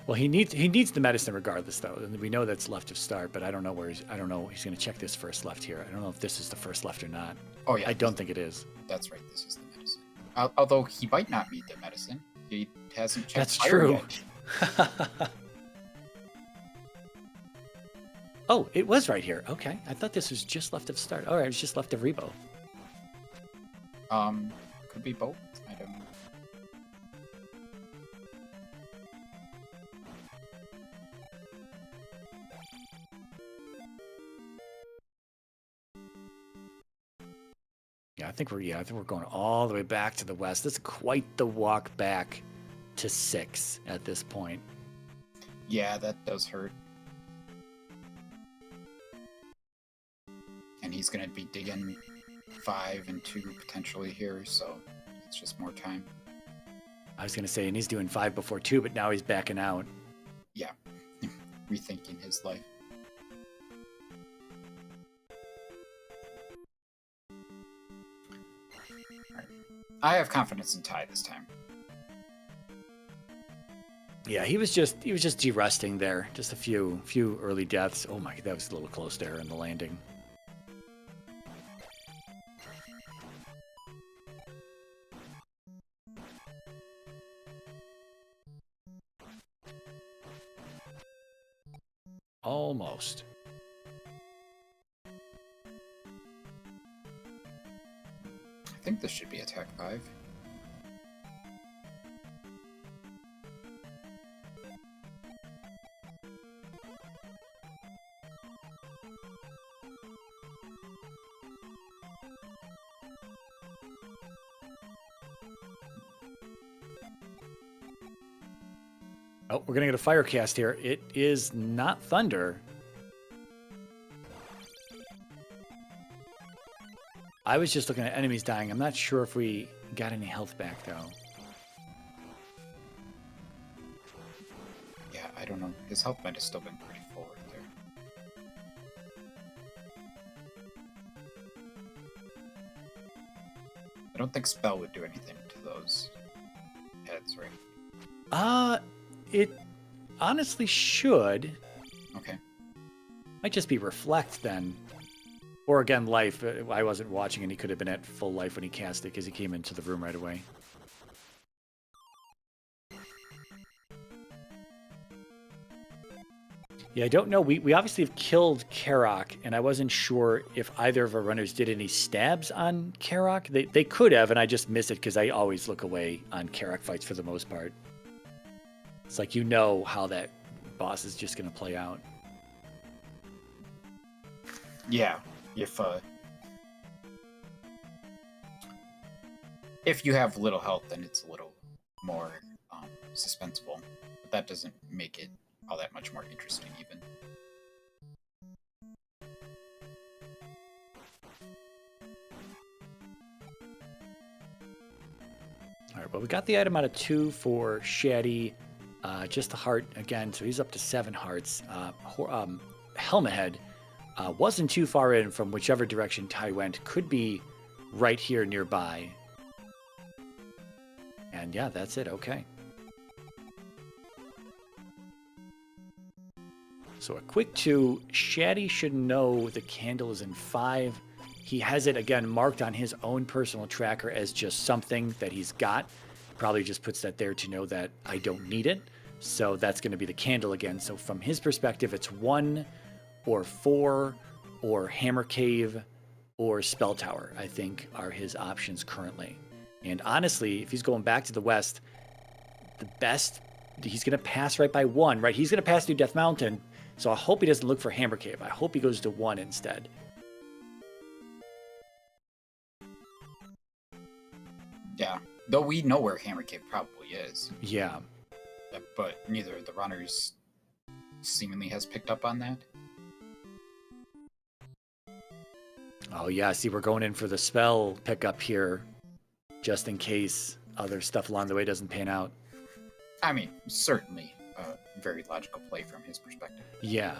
Well, he needs the medicine regardless, though, and we know that's left of start. But I don't know where he's going to check this first left here. I don't know if this is the first left or not. Oh yeah, I don't think it is. That's right. This is the medicine. Although he might not need the medicine. He hasn't checked. That's fire true. Yet. Oh, it was right here. Okay, I thought this was just left of start. All right, it was just left of Rebo. Could be both. I don't know. Yeah, I think we're going all the way back to the west. This is quite the walk back to 6 at this point. Yeah, that does hurt. And he's going to be digging 5 and 2 potentially here, so it's just more time. I was going to say, and he's doing 5 before 2, but now he's backing out. Yeah, rethinking his life. Right. I have confidence in Ty this time. Yeah, he was just de-rusting there. Just a few early deaths. Oh my, that was a little close there in the landing. Almost. I think this should be attack 5. Oh, we're gonna get a fire cast here. It is not thunder. I was just looking at enemies dying. I'm not sure if we got any health back though. Yeah, I don't know. His health might have still been pretty full right there. I don't think spell would do anything to those heads, right? It honestly should. Okay. Might just be reflect then. Or again, life. I wasn't watching and he could have been at full life when he cast it because he came into the room right away. Yeah, I don't know. We obviously have killed Karok, and I wasn't sure if either of our runners did any stabs on Karok. They could have, and I just missed it because I always look away on Karok fights for the most part. It's like you know how that boss is just going to play out. Yeah, if you have little health, then it's a little more suspenseful, but that doesn't make it all that much more interesting, even. All right, well, we got the item out of 2 for Shatty. Just a heart again, so he's up to 7 hearts. Helmet Head wasn't too far in from whichever direction Ty went. Could be right here nearby. And yeah, that's it. Okay. So a quick 2. Shatty should know the candle is in 5. He has it, again, marked on his own personal tracker as just something that he's got. Probably just puts that there to know that I don't need it. So that's going to be the candle again. So from his perspective, it's 1 or 4 or Hammer Cave or Spell Tower, I think, are his options currently. And honestly, if he's going back to the west, the best, he's going to pass right by 1, right? He's going to pass through Death Mountain. So I hope he doesn't look for Hammer Cave. I hope he goes to 1 instead. Yeah, though we know where Hammer Cave probably is. Yeah. But neither of the runners seemingly has picked up on that. Oh yeah, see, we're going in for the spell pickup here, just in case other stuff along the way doesn't pan out. I mean, certainly a very logical play from his perspective. Yeah.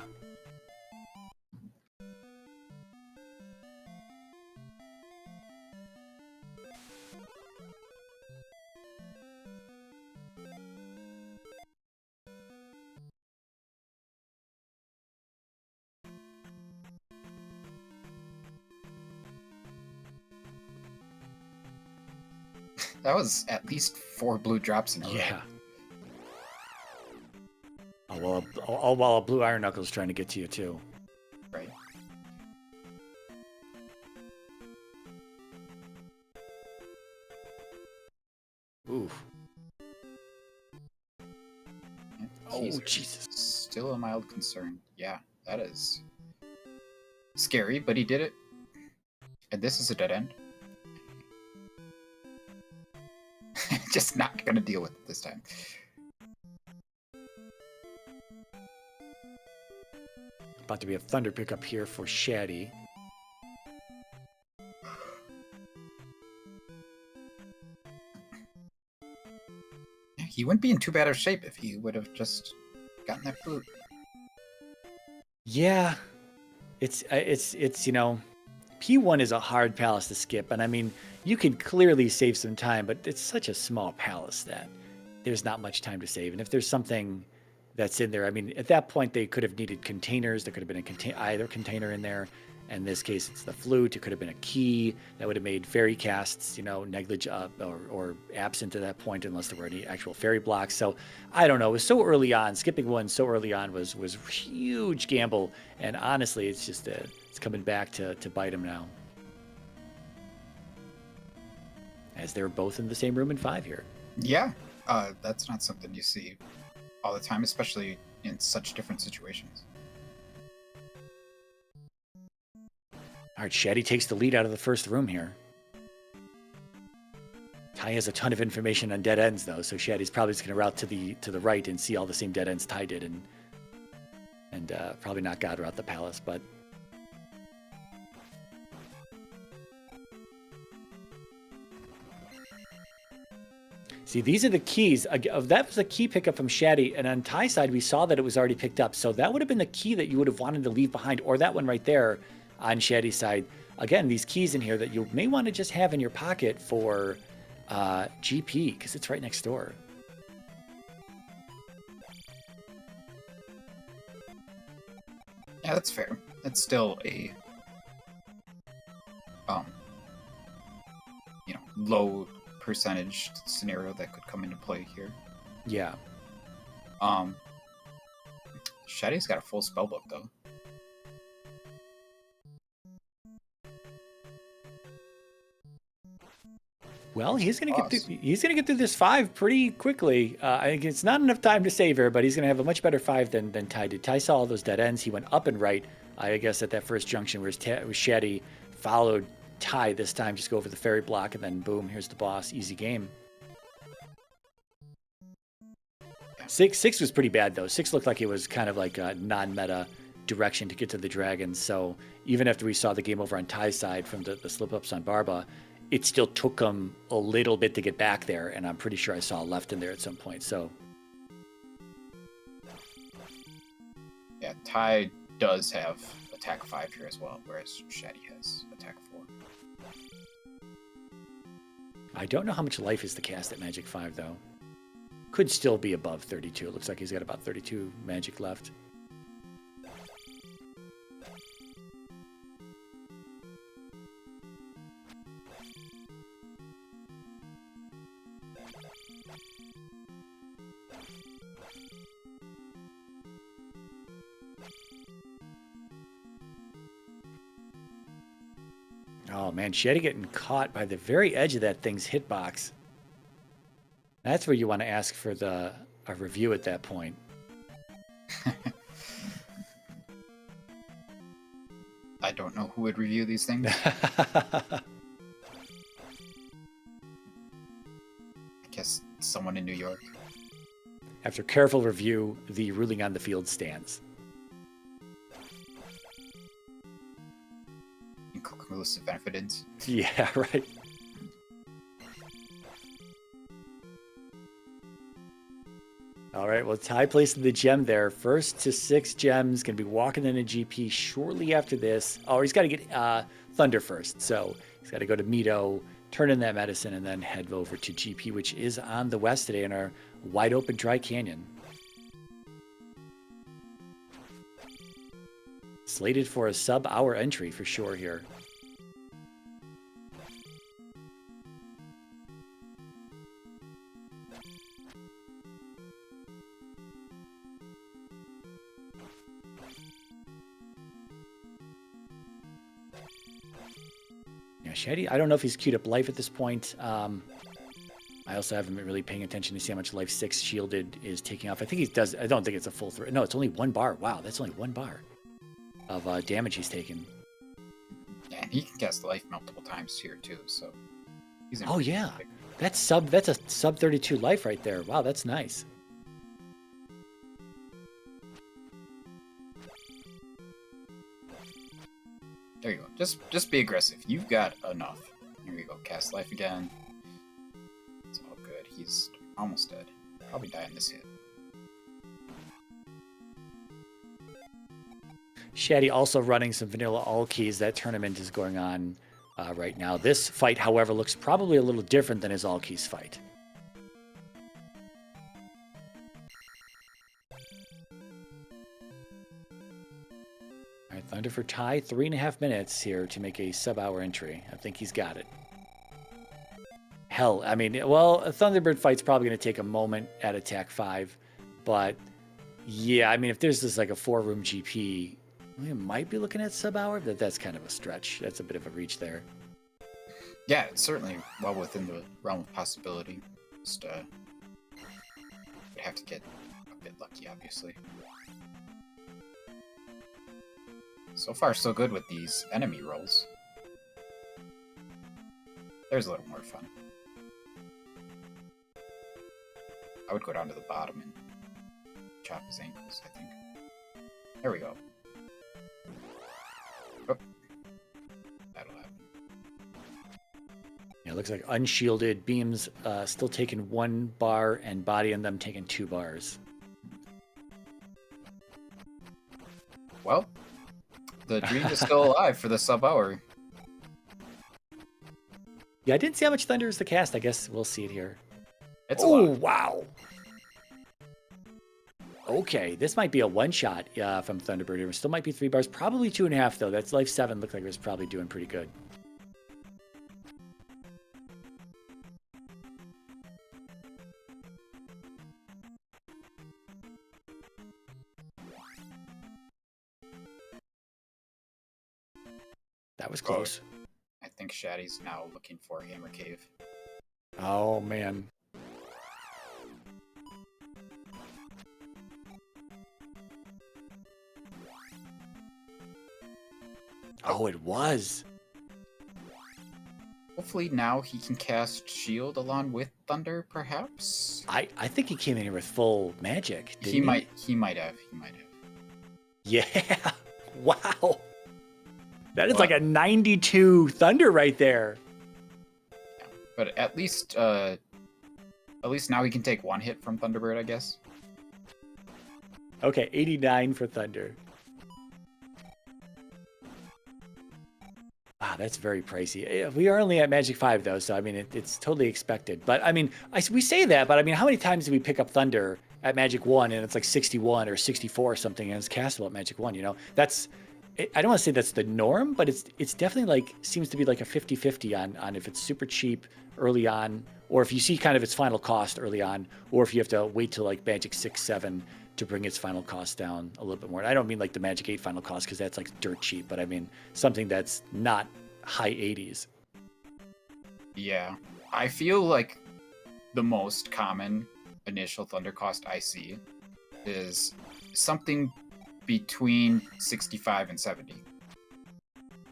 That was at least 4 blue drops in a row. Yeah. All while a blue Iron Knuckle's trying to get to you too. Right. Oof. Oh, Jesus. Still a mild concern. Yeah, that is scary, but he did it. And this is a dead end. Just not gonna deal with it this time. About to be a thunder pickup here for Shatty. He wouldn't be in too bad of shape if he would have just gotten that flute. Yeah, it's you know, P1 is a hard palace to skip, and I mean, you can clearly save some time, but it's such a small palace that there's not much time to save. And if there's something that's in there, I mean, at that point they could have needed containers. There could have been either container in there. In this case, it's the flute. It could have been a key that would have made fairy casts, you know, or absent at that point, unless there were any actual fairy blocks. So I don't know. It was so early on. Skipping 1 so early on was a huge gamble. And honestly, it's just it's coming back to bite him now, as they're both in the same room in 5 here. Yeah, that's not something you see all the time, especially in such different situations. All right, Shatty takes the lead out of the first room here. Ty has a ton of information on dead ends, though, so Shatty's probably just going to route to the right and see all the same dead ends Ty did, and probably not God route the palace, but... See, these are the keys. That was a key pickup from Shatty, and on Ty's side, we saw that it was already picked up, so that would have been the key that you would have wanted to leave behind, or that one right there on Shatty's side. Again, these keys in here that you may want to just have in your pocket for GP, because it's right next door. Yeah, that's fair. That's still a low percentage scenario that could come into play here. Yeah. Shatty's got a full spellbook though. Well, he's gonna get through this 5 pretty quickly. I think it's not enough time to save her, but he's gonna have a much better 5 than Ty did. Ty saw all those dead ends. He went up and right. I guess at that first junction where Shatty followed Ty this time, just go over the fairy block, and then boom, here's the boss. Easy game. 6 was pretty bad though. 6 looked like it was kind of like a non-meta direction to get to the dragons. So even after we saw the game over on Ty's side from the slip-ups on Barba, it still took him a little bit to get back there, and I'm pretty sure I saw a left in there at some point. So yeah, Ty does have attack 5 here as well, whereas Shatty has attack 4. I don't know how much life is to cast at Magic 5 though. Could still be above 32. It looks like he's got about 32 magic left. Oh man, Shatty getting caught by the very edge of that thing's hitbox. That's where you want to ask for a review at that point. I don't know who would review these things. I guess someone in New York. After careful review, the ruling on the field stands. Inconclusive evidence. Yeah, right. All right, well, Ty placing the gem there. First to 6 gems. Going to be walking in a GP shortly after this. Oh, he's got to get Thunder first. So he's got to go to Mito, turn in that medicine, and then head over to GP, which is on the west today in our wide open dry canyon. Slated for a sub-hour entry for sure here. Shatty, I don't know if he's queued up life at this point. I also haven't been really paying attention to see how much life 6 shielded is taking off. I think he does. I don't think it's a full 3. No, it's only 1 bar. Wow, that's only 1 bar of damage he's taken. Yeah, and he can cast life multiple times here too. So he's in. Oh yeah, that's a sub 32 life right there. Wow, that's nice. There you go. Just be aggressive. You've got enough. Here we go. Cast life again. It's all good. He's almost dead. Probably die in this hit. Shatty also running some vanilla all keys. That tournament is going on right now. This fight, however, looks probably a little different than his all keys fight. All right, Thunder for Ty, 3.5 minutes here to make a sub-hour entry. I think he's got it. Hell, I mean, well, a Thunderbird fight's probably going to take a moment at attack 5, but yeah, I mean, if there's this like a 4-room GP, we might be looking at sub-hour, but that's kind of a stretch. That's a bit of a reach there. Yeah, it's certainly well within the realm of possibility. Just would have to get a bit lucky, obviously. So far, so good with these enemy rolls. There's a little more fun. I would go down to the bottom and chop his ankles, I think. There we go. Oh. That'll happen. Yeah, it looks like unshielded beams still taking 1 bar and body on them taking 2 bars. Well, the dream is still alive for the sub-hour. Yeah, I didn't see how much Thunder is the cast. I guess we'll see it here. It's a lot. Wow. Okay, this might be a one-shot from Thunderbird. It still might be 3 bars. Probably 2.5, though. That's life 7. Looked like it was probably doing pretty good. That was close. I think Shatty's now looking for Hammer Cave. Oh, man. Oh, it was. Hopefully now he can cast Shield along with Thunder, perhaps? I think he came in here with full magic, didn't he? He might have. Yeah. Wow. That is like a 92 Thunder right there. Yeah. But at least now he can take one hit from Thunderbird, I guess. Okay, 89 for Thunder. Wow, that's very pricey. We are only at Magic 5, though, so, I mean, it's totally expected. But, I mean, we say that, but, I mean, how many times do we pick up Thunder at Magic 1 and it's like 61 or 64 or something and it's castable at Magic 1, you know? I don't want to say that's the norm, but it's definitely like, seems to be like a 50-50 on if it's super cheap early on, or if you see kind of its final cost early on, or if you have to wait till like Magic 6, 7 to bring its final cost down a little bit more. And I don't mean like the Magic 8 final cost, because that's like dirt cheap, but I mean something that's not high 80s. Yeah. I feel like the most common initial Thunder cost I see is something between 65 and 70.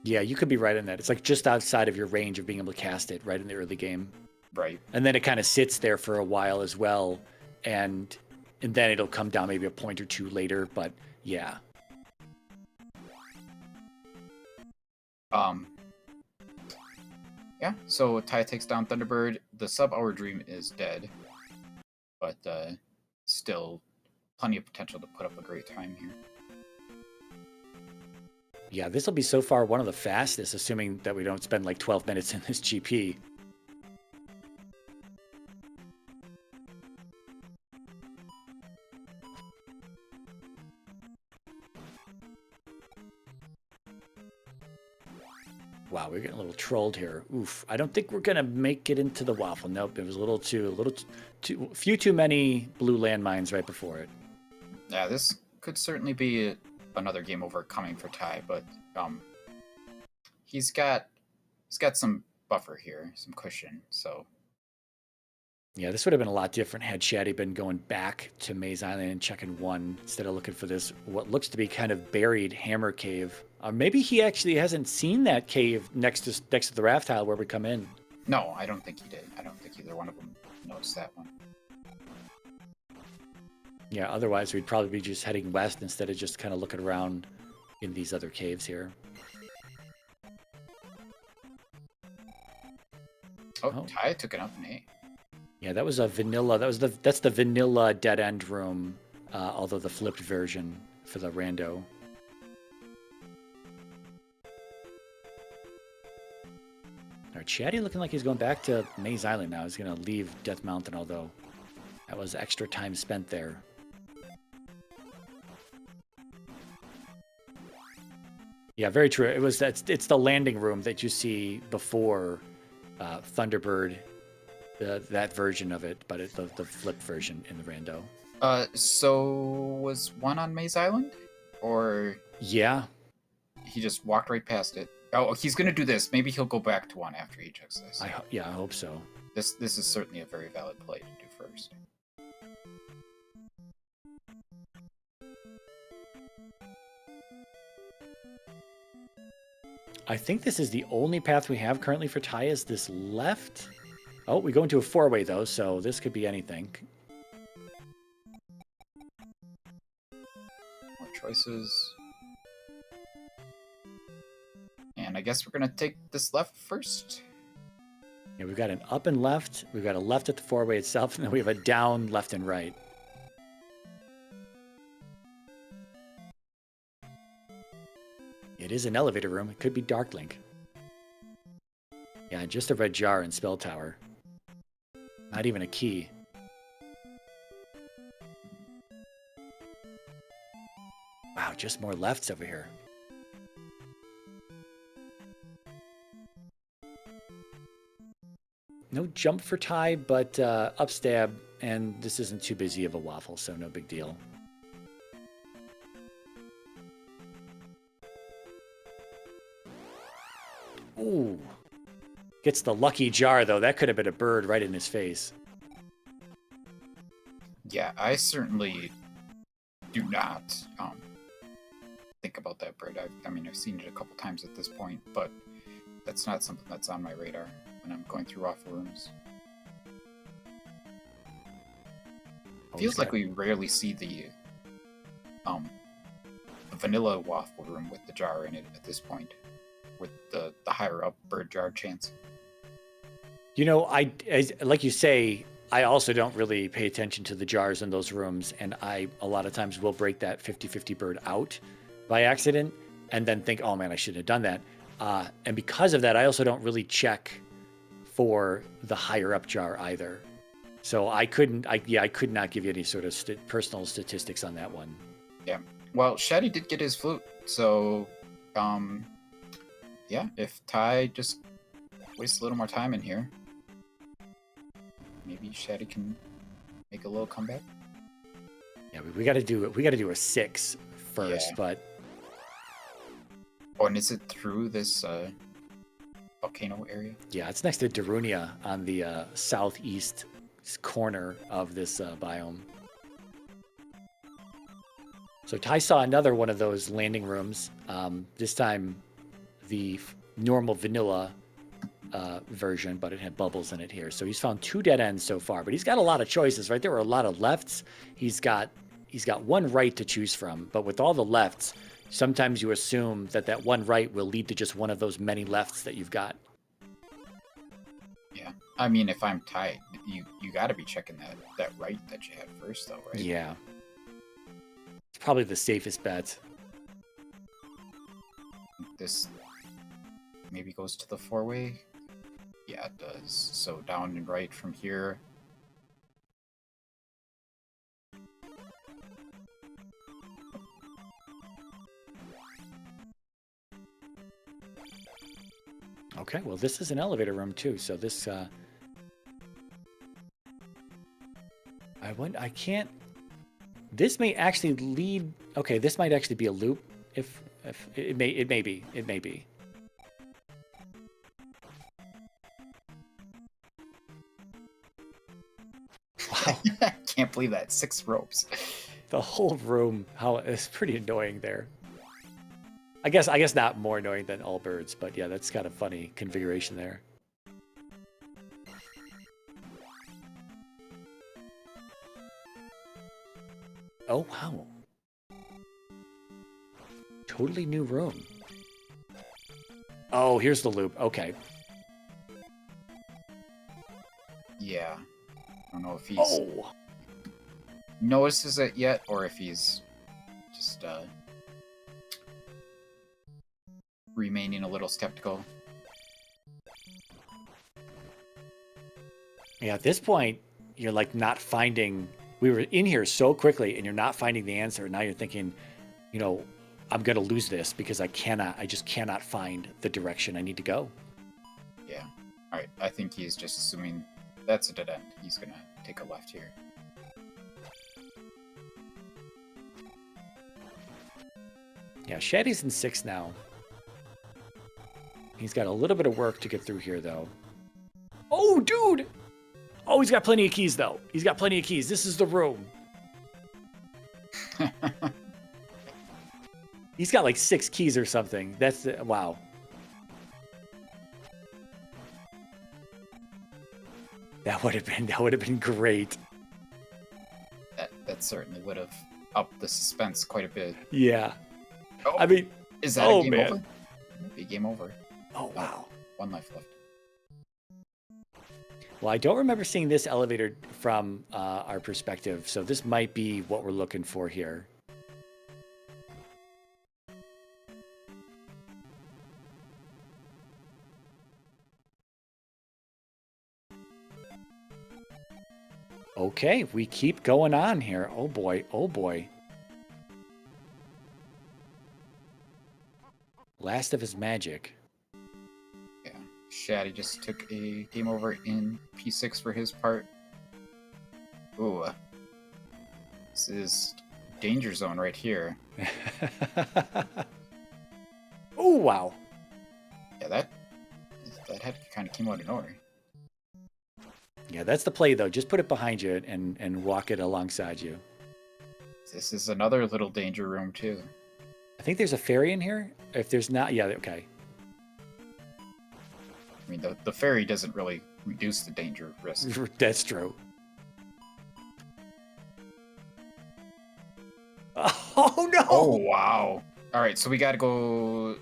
Yeah, you could be right on that. It's like just outside of your range of being able to cast it right in the early game. Right. And then it kind of sits there for a while as well, and then it'll come down maybe a point or two later, but yeah. Yeah, so Ty takes down Thunderbird. The sub-hour dream is dead, but still plenty of potential to put up a great time here. Yeah, this will be so far one of the fastest, assuming that we don't spend like 12 minutes in this GP. Wow, we're getting a little trolled here. Oof, I don't think we're gonna make it into the waffle. Nope, it was a little too many blue landmines right before it. Yeah, this could certainly be another game over coming for Ty, but he's got some buffer here, some cushion. So yeah, this would have been a lot different had Shatty been going back to Maze Island and checking one instead of looking for this, what looks to be kind of buried Hammer Cave. Maybe he actually hasn't seen that cave next to the raft tile where we come in. No, I don't think he did. I don't think either one of them noticed that one. Yeah, otherwise we'd probably be just heading west instead of just kind of looking around in these other caves here. Oh, Ty took it up an 8. Yeah, that was a vanilla. That's the vanilla dead end room, although the flipped version for the rando. All right, Shatty looking like he's going back to Maze Island now. He's going to leave Death Mountain, although that was extra time spent there. Yeah, very true. It's the landing room that you see before Thunderbird. That version of it, but it's the flip version in the rando. So was one on Maze Island, or yeah, he just walked right past it? Oh, he's gonna do this. Maybe he'll go back to one after he checks this. I hope so. This is certainly a very valid play to do first. I think this is the only path we have currently for Ty is this left. Oh, we go into a 4-way, though, so this could be anything. More choices. And I guess we're going to take this left first. Yeah, we've got an up and left. We've got a left at the 4-way itself, and then we have a down, left, and right. It is an elevator room. It could be Darklink. Yeah, just a red jar and Spell Tower. Not even a key. Wow, just more lefts over here. No jump for Ty, but upstab, and this isn't too busy of a waffle, so no big deal. Ooh. Gets the lucky jar, though. That could have been a bird right in his face. Yeah, I certainly do not think about that bird. I mean, I've seen it a couple times at this point, but that's not something that's on my radar when I'm going through waffle rooms. Feels like we rarely see the vanilla waffle room with the jar in it at this point, with the higher up bird jar chance. You know, like you say, I also don't really pay attention to the jars in those rooms, and I a lot of times will break that 50-50 bird out by accident and then think, oh man, I shouldn't have done that. And because of that, I also don't really check for the higher up jar either. So I could not give you any sort of personal statistics on that one. Yeah. Well, Shatty did get his flute, so yeah, if Ty just wastes a little more time in here, maybe Shatty can make a little comeback. Yeah, we got to do a 6 first, Yeah. But oh, and is it through this volcano area? Yeah, it's next to Darunia on the southeast corner of this biome. So Ty saw another one of those landing rooms. This time, the normal vanilla version, but it had bubbles in it here. So he's found 2 dead ends so far, but he's got a lot of choices, right? There were a lot of lefts. He's got one right to choose from, but with all the lefts, sometimes you assume that one right will lead to just one of those many lefts that you've got. Yeah, I mean, if I'm Ty, you got to be checking that right that you had first, though, right? Yeah. It's probably the safest bet. This maybe goes to the 4-way. Yeah, it does. So down and right from here. Okay, well, this is an elevator room too, so this I can't. This may actually lead. Okay, this might actually be a loop. If it may be. Wow. I can't believe that. 6 ropes. The whole room, it's pretty annoying there. I guess not more annoying than all birds, but yeah, that's kind of funny configuration there. Oh, wow. Totally new room. Oh, here's the loop. Okay. Yeah. I don't know if he's notices it yet, or if he's just remaining a little skeptical. Yeah, at this point, you're like not finding. We were in here so quickly, and you're not finding the answer. Now you're thinking, you know, I'm gonna lose this because I just cannot find the direction I need to go. Yeah. All right. I think he's just assuming that's a dead end. He's gonna take a left here. Yeah, Shatty's in 6 now. He's got a little bit of work to get through here, though. Oh, dude! Oh, he's got plenty of keys, though. He's got plenty of keys. This is the room. He's got like 6 keys or something. That's wow. That would have been great. That certainly would have upped the suspense quite a bit. Yeah. Oh, I mean, is that a game over? Maybe game over. Oh, wow. 1 life left. Well, I don't remember seeing this elevator from our perspective, so this might be what we're looking for here. Okay, we keep going on here. Oh boy, oh boy. Last of his magic. Yeah, Shatty just took a game over in P6 for his part. Ooh, this is danger zone right here. Oh, wow. Yeah, head kind of came out of nowhere. Yeah, that's the play, though. Just put it behind you and walk it alongside you. This is another little danger room, too. I think there's a fairy in here. If there's not, yeah, okay. I mean, the fairy doesn't really reduce the danger risk. That's true. Oh, no! Oh, wow. All right, so we got to go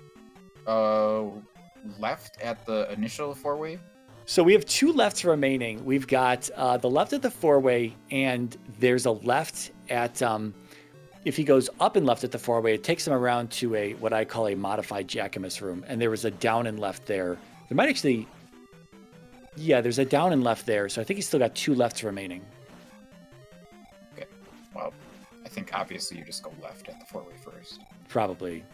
left at the initial four-way? So we have 2 lefts remaining. We've got the left at the 4-way, and there's a left at... if he goes up and left at the 4-way, it takes him around to a what I call a modified Jackamus room. And there was a down and left there. There might actually... Yeah, there's a down and left there. So I think he's still got 2 lefts remaining. Okay. Well, I think obviously you just go left at the 4-way first. Probably.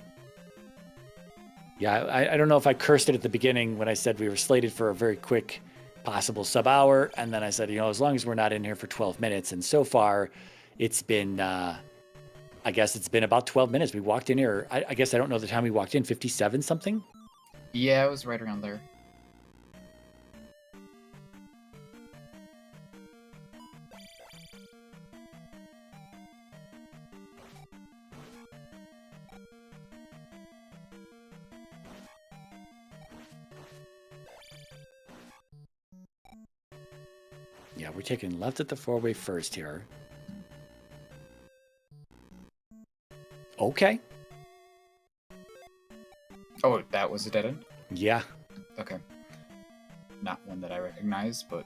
Yeah, I don't know if I cursed it at the beginning when I said we were slated for a very quick possible sub-hour. And then I said, as long as we're not in here for 12 minutes. And so far, it's been... I guess it's been about 12 minutes. We walked in here. I guess I don't know the time we walked in. 57 something? Yeah, it was right around there. Yeah, we're taking left at the 4-way first here. Okay. Oh, that was a dead end? Yeah. Okay. Not one that I recognize, but...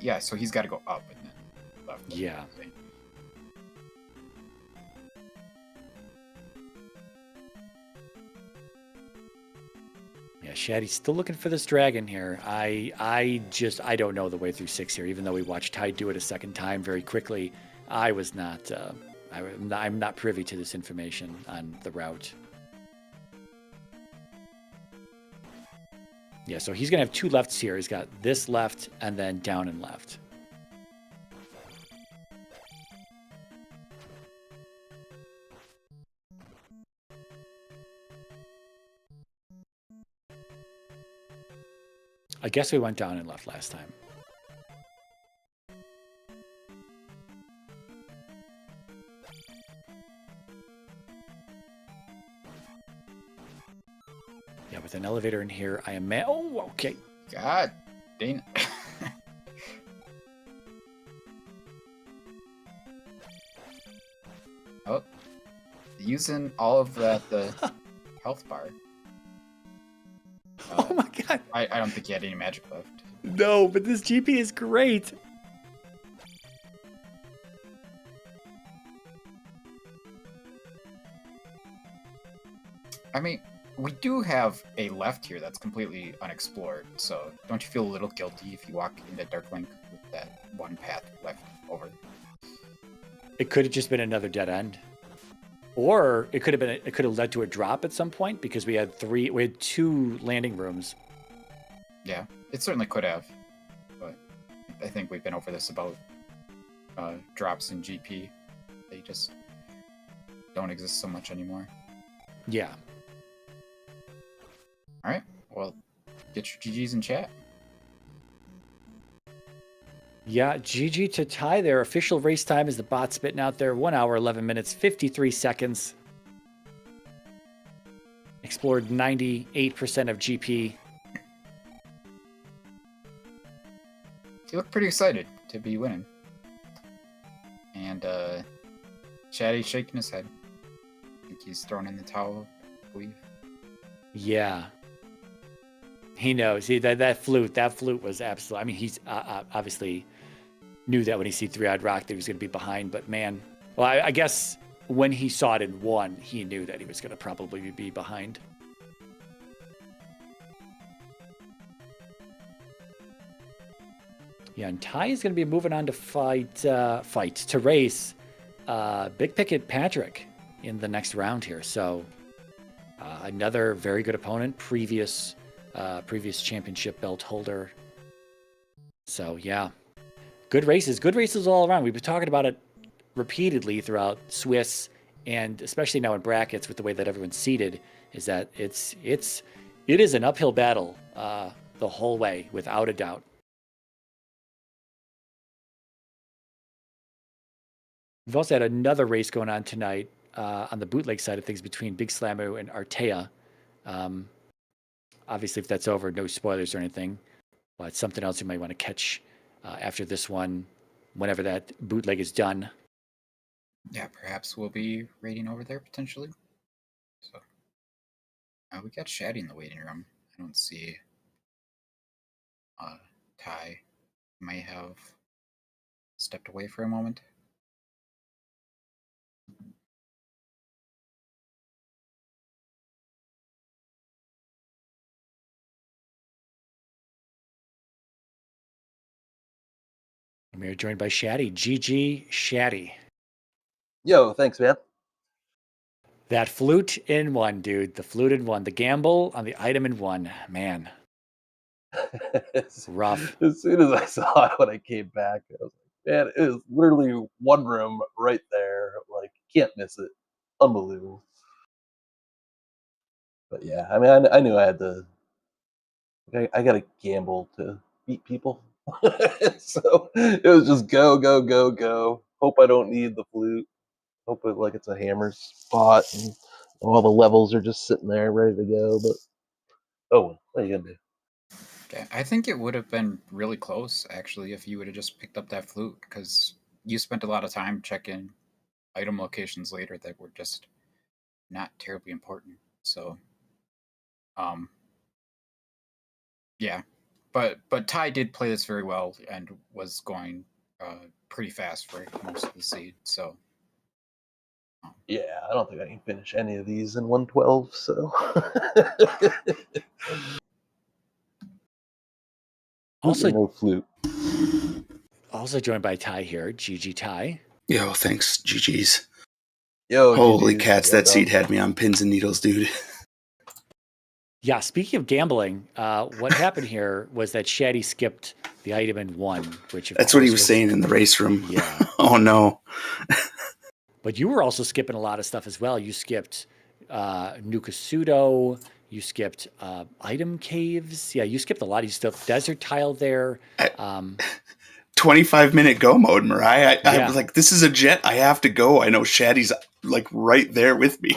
yeah, so he's got to go up and then left. Yeah. Yeah, Shatty's still looking for this dragon here. I don't know the way through 6 here, even though we watched Ty do it a second time very quickly. I was not, I'm not privy to this information on the route. Yeah, so he's going to have 2 lefts here. He's got this left and then down and left. I guess we went down and left last time. Yeah, with an elevator in here, I am... Oh, okay. God dang it. Oh. Using all of that health bar. Oh my god. I don't think he had any magic left. No, but this GP is great. I mean, we do have a left here that's completely unexplored, so don't you feel a little guilty if you walk into Darklink with that one path left over? It could have just been another dead end. Or it could have led to a drop at some point because we had 2 landing rooms. Yeah, it certainly could have. But I think we've been over this about drops in GP. They just don't exist so much anymore. Yeah. Alright, well, get your GGs in chat. Yeah, GG to Ty there. Official race time is the bot spitting out there. 1 hour, 11 minutes, 53 seconds. Explored 98% of GP. You look pretty excited to be winning. And, Shatty's shaking his head. I think he's thrown in the towel, I believe. Yeah. He knows. See, that flute was absolutely... I mean, he's obviously knew that when he see 3-eyed rock that he was going to be behind, but man... Well, I guess when he saw it in 1, he knew that he was going to probably be behind. Yeah, and Ty is going to be moving on to race Big Picket Patrick in the next round here. So another very good opponent, previous championship belt holder. So yeah, good races all around. We've been talking about it repeatedly throughout Swiss and especially now in brackets with the way that everyone's seated, is that it is an uphill battle the whole way, without a doubt. We've also had another race going on tonight on the bootleg side of things between Big Slammo and Artea. Obviously, if that's over, no spoilers or anything, but something else you might want to catch after this one, whenever that bootleg is done. Yeah, perhaps we'll be raiding over there potentially. So we got Shatty in the waiting room. I don't see Ty. May have stepped away for a moment. And we are joined by Shatty. GG Shatty. Yo, thanks, man. That flute in one, dude. The flute in one. The gamble on the item in one. Man. Rough. As soon as I saw it when I came back, I was like, man, it is literally one room right there. Like, can't miss it. Unbelievable. But yeah, I mean, I knew I had to. I got to gamble to beat people. So it was just go, go, go, go. Hope I don't need the flute. Hope it like it's a hammer spot and all the levels are just sitting there ready to go. But oh, what are you gonna do? I think it would have been really close, actually, if you would have just picked up that flute, because you spent a lot of time checking item locations later that were just not terribly important. So, yeah. But Ty did play this very well and was going pretty fast for most of the seed. So, Yeah, I don't think I can finish any of these in 112. So. Also, no flute. Also joined by Ty here. GG Ty. Yo, thanks, GG's. Yo, holy GG's. cats, that seed had me on pins and needles, dude. Yeah, speaking of gambling, what happened here was that Shatty skipped the item in one, which that's what he was saying in the race room. Yeah. Oh no. But you were also skipping a lot of stuff as well. You skipped Nukasudo. You skipped item caves. Yeah, you skipped a lot. You skipped desert tile there. 25-minute go mode, Mariah. I was like, this is a jet. I have to go. I know Shatty's like right there with me.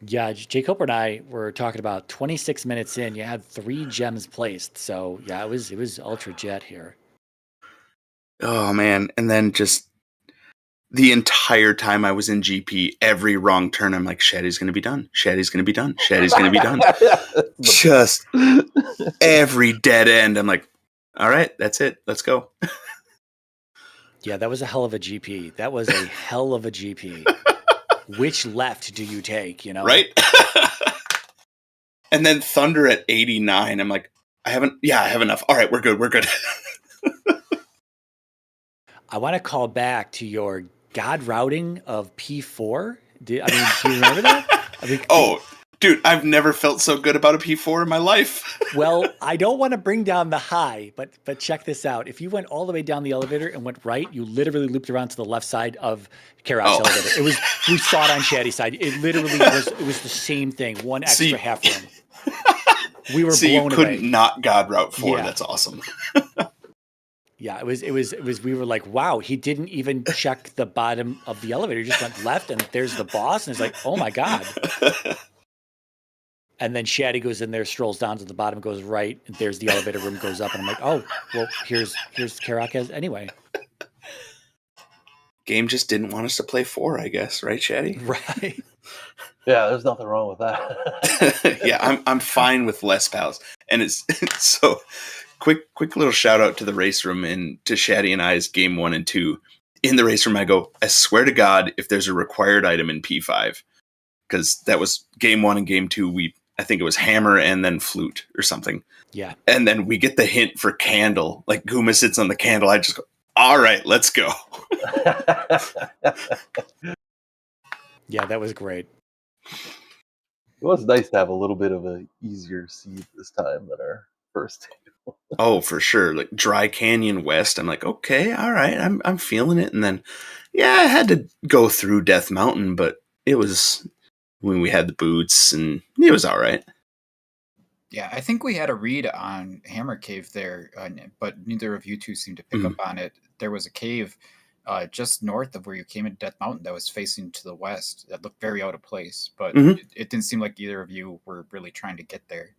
Yeah, Jake Hopper and I were talking about 26 minutes in. You had 3 gems placed. So yeah, it was ultra jet here. Oh man. And then just the entire time I was in GP, every wrong turn, I'm like, Shatty's going to be done. Shatty's going to be done. Shatty's going to be done. Just every dead end. I'm like, all right, that's it. Let's go. Yeah, that was a hell of a GP. That was a hell of a GP. Which left do you take, you know? Right? And then Thunder at 89. I'm like, I have enough. All right, we're good. I want to call back to your God routing of P4. Do you remember that? Dude, I've never felt so good about a P4 in my life. Well, I don't want to bring down the high, but check this out. If you went all the way down the elevator and went right, you literally looped around to the left side of Karak's elevator. We saw it on Shatty's side. It literally was the same thing. One extra half room. We were blown away. You couldn't not God route 4. Yeah. That's awesome. Yeah, it was. We were like, wow, he didn't even check the bottom of the elevator. He just went left, and there's the boss, and it's like, oh my god. And then Shatty goes in there, strolls down to the bottom, goes right, and there's the elevator room, goes up, and I'm like, oh, well, here's Karak anyway. Game just didn't want us to play 4, I guess, right, Shatty? Right. Yeah, there's nothing wrong with that. Yeah, I'm fine with less pals, and it's so. Quick little shout out to the race room and to Shatty and I's game 1 and 2. In the race room, I go, I swear to God, if there's a required item in P5, because that was game 1 and game 2. I think it was hammer and then flute or something. Yeah. And then we get the hint for candle. Like Guma sits on the candle. I just go, all right, let's go. Yeah, that was great. It was nice to have a little bit of an easier seed this time than our first. Oh, for sure. Like Dry Canyon West. I'm like, okay, all right. I'm feeling it. And then, yeah, I had to go through Death Mountain, but it was when we had the boots and it was all right. Yeah, I think we had a read on Hammer Cave there, but neither of you two seemed to pick up on it. There was a cave just north of where you came in Death Mountain that was facing to the west that looked very out of place, but it didn't seem like either of you were really trying to get there.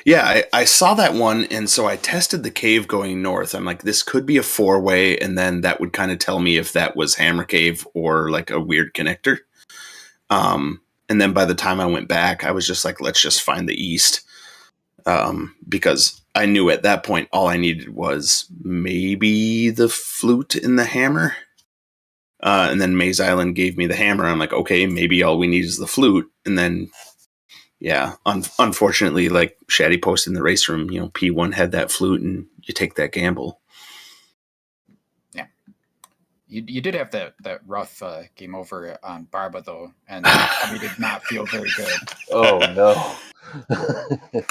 Yeah, I saw that one, and so I tested the cave going north. I'm like, this could be a 4-way, and then that would kind of tell me if that was Hammer Cave or like a weird connector. And then by the time I went back, I was just like, let's just find the east. Because I knew at that point all I needed was maybe the flute and the hammer. And then Maze Island gave me the hammer. I'm like, okay, maybe all we need is the flute. And then, yeah, unfortunately, like Shatty posted in the race room, P1 had that flute and you take that gamble. Yeah. You did have that rough game over on Barba, though, and we did not feel very good. Oh, no.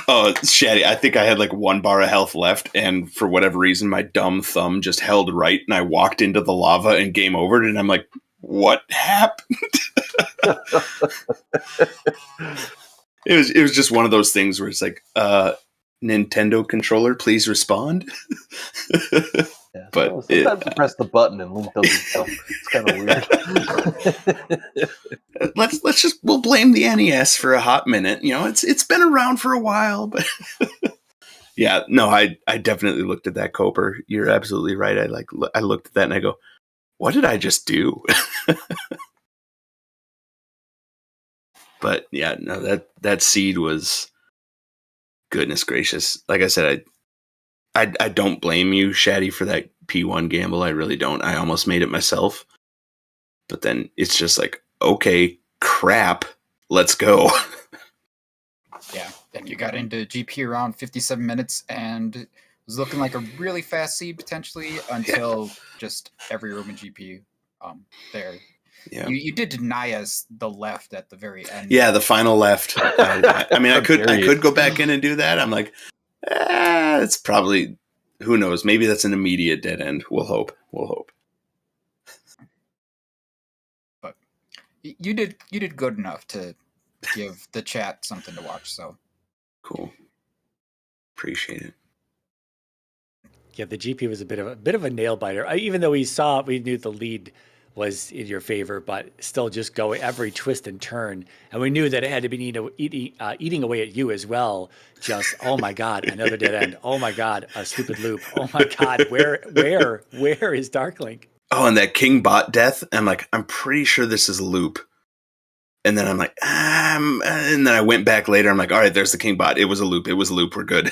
Oh, Shatty, I think I had like 1 bar of health left, and for whatever reason, my dumb thumb just held right, and I walked into the lava and game overed, and I'm like, what happened? It was just one of those things where it's like, Nintendo controller, please respond. Yeah, But sometimes you press the button and Link doesn't jump. It's kind of weird. We'll blame the NES for a hot minute. It's been around for a while, but yeah, no, I definitely looked at that, Coper. You're absolutely right. I looked at that and I go, what did I just do? But yeah, no, that seed was, goodness gracious. Like I said, I don't blame you, Shatty, for that P1 gamble. I really don't. I almost made it myself. But then it's just like, okay, crap, let's go. Yeah, then you got into GP around 57 minutes and it was looking like a really fast seed potentially until just every room in GP there. Yeah. You did deny us the left at the very end. Yeah, the final left. I mean, I could go back in and do that. I'm like, it's probably, who knows? Maybe that's an immediate dead end. We'll hope. But you did good enough to give the chat something to watch. So cool. Appreciate it. Yeah, the GP was a bit of a nail biter. Even though we knew the lead was in your favor, but still just go every twist and turn. And we knew that it had to be eating away at you as well. Just, oh my God, another dead end. Oh my God, a stupid loop. Oh my God, where is Darklink? Oh, and that King bot death. I'm like, I'm pretty sure this is a loop. And then I'm like, and then I went back later. I'm like, all right, there's the King bot. It was a loop. We're good.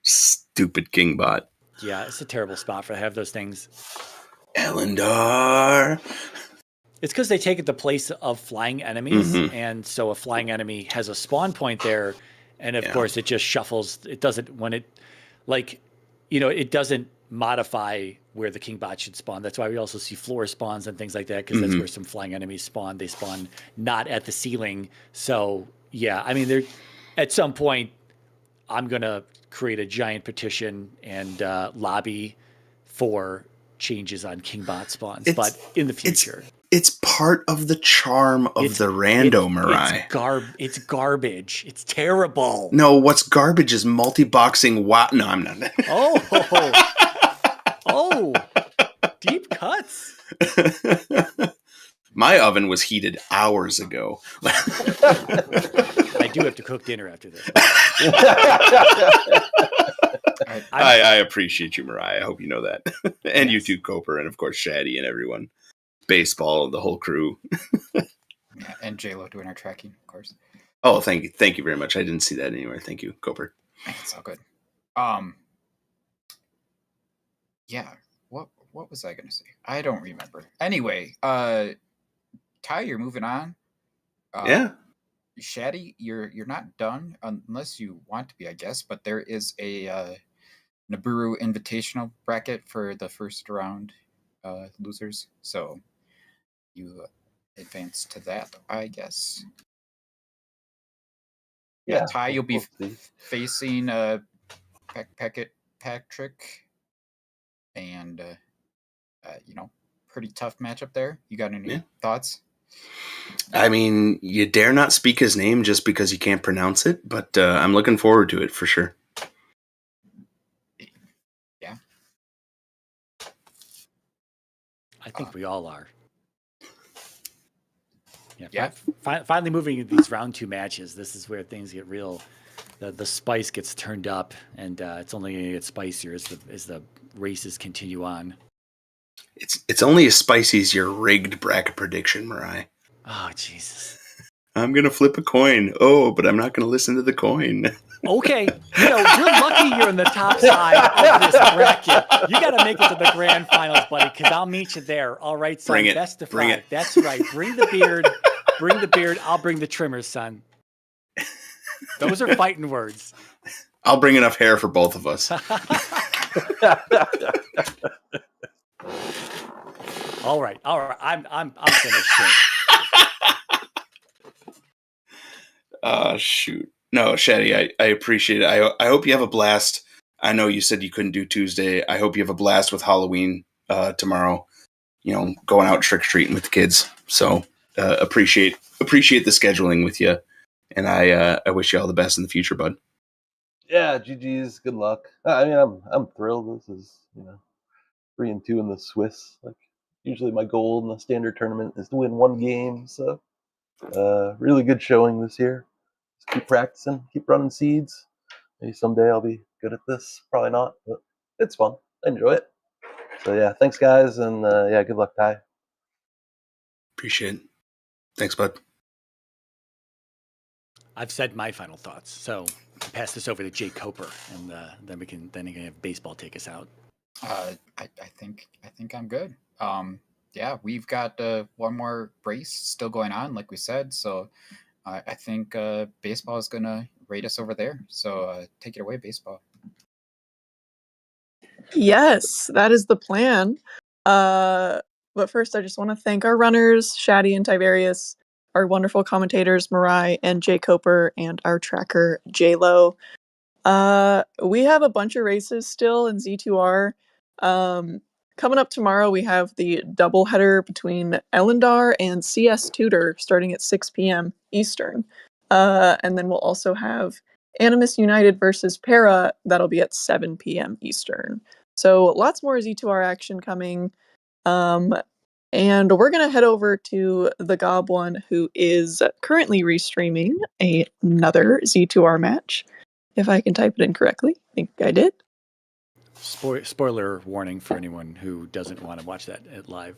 Stupid King bot. Yeah, it's a terrible spot to have those things. Elendar. It's because they take the place of flying enemies, and so a flying enemy has a spawn point there, and of course it just shuffles. It doesn't it doesn't modify where the King bot should spawn. That's why we also see floor spawns and things like that, because that's where some flying enemies spawn. They spawn not at the ceiling. So yeah, I mean, at some point, I'm gonna create a giant petition and lobby for changes on Kingbot spawns, but in the future. It's part of the charm of the rando, Mirai. It's garbage. It's terrible. No, what's garbage is multi-boxing. No, I'm not. Oh, deep cuts. My oven was heated hours ago. I do have to cook dinner after this. I appreciate you, Mariah. I hope you know that. And you too, Coper, and of course Shatty and everyone. Baseball and the whole crew. Yeah, and J-Lo doing our tracking, of course. Oh, thank you very much. I didn't see that anywhere. Thank you, Coper. It's all good. Yeah, what was I gonna say? I don't remember. Anyway, Ty, you're moving on. Yeah. Shatty, you're not done unless you want to be, I guess. But there is a Nibiru Invitational bracket for the first round losers, so you advance to that, I guess. Yeah, Ty, you'll be facing Patrick, and pretty tough matchup there. You got any thoughts? I mean, you dare not speak his name just because you can't pronounce it, but I'm looking forward to it for sure. Yeah. I think we all are. Yeah. Finally moving into these round 2 matches. This is where things get real. The spice gets turned up, and it's only going to get spicier as the races continue on. It's only as spicy as your rigged bracket prediction, Mariah. Oh, Jesus. I'm going to flip a coin. Oh, but I'm not going to listen to the coin. Okay. You're lucky you're in the top side of this bracket. You got to make it to the grand finals, buddy, because I'll meet you there. All right, son. Bring it. Best of Bring 5. it. That's right. Bring the beard. Bring the beard. I'll bring the trimmers, son. Those are fighting words. I'll bring enough hair for both of us. All right. I'm finished here. Shoot. No, Shatty, I appreciate it. I hope you have a blast. I know you said you couldn't do Tuesday. I hope you have a blast with Halloween tomorrow. Going out trick-or-treating with the kids. So appreciate the scheduling with you. And I wish you all the best in the future, bud. Yeah, GG's. Good luck. I mean, I'm thrilled. This is 3-2 in the Swiss. Like usually, my goal in the standard tournament is to win 1 game. So, really good showing this year. Just keep practicing, keep running seeds. Maybe someday I'll be good at this. Probably not, but it's fun. I enjoy it. So yeah, thanks guys, and good luck, Ty. Appreciate it. Thanks, bud. I've said my final thoughts, so I'll pass this over to Jay Coper, and then he can have baseball take us out. I think I'm good. We've got 1 more race still going on, like we said. So I think baseball is gonna rate us over there. So take it away, baseball. Yes, that is the plan. But first, I just want to thank our runners, Shatty and Tyvarius, our wonderful commentators, Mariah and Jay Coper, and our tracker, J-Lo. We have a bunch of races still in Z2R. Coming up tomorrow, we have the doubleheader between Ellendar and CS Tutor starting at 6 p.m. Eastern. And then we'll also have Animus United versus Para. That'll be at 7 p.m. Eastern. So lots more Z2R action coming. And we're going to head over to the Goblin, who is currently restreaming another Z2R match. If I can type it in correctly. I think I did. Spoiler warning for anyone who doesn't want to watch that live.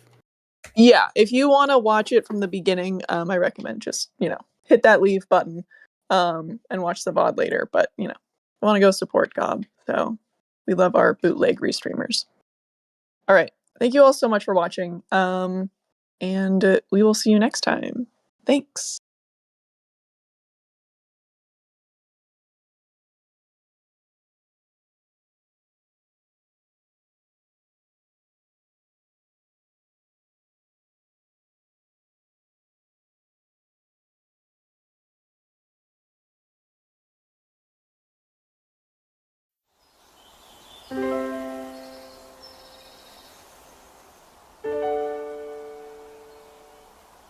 Yeah, if you want to watch it from the beginning, I recommend just, hit that leave button and watch the VOD later. But, I want to go support Gob. So we love our bootleg restreamers. All right. Thank you all so much for watching. And we will see you next time. Thanks.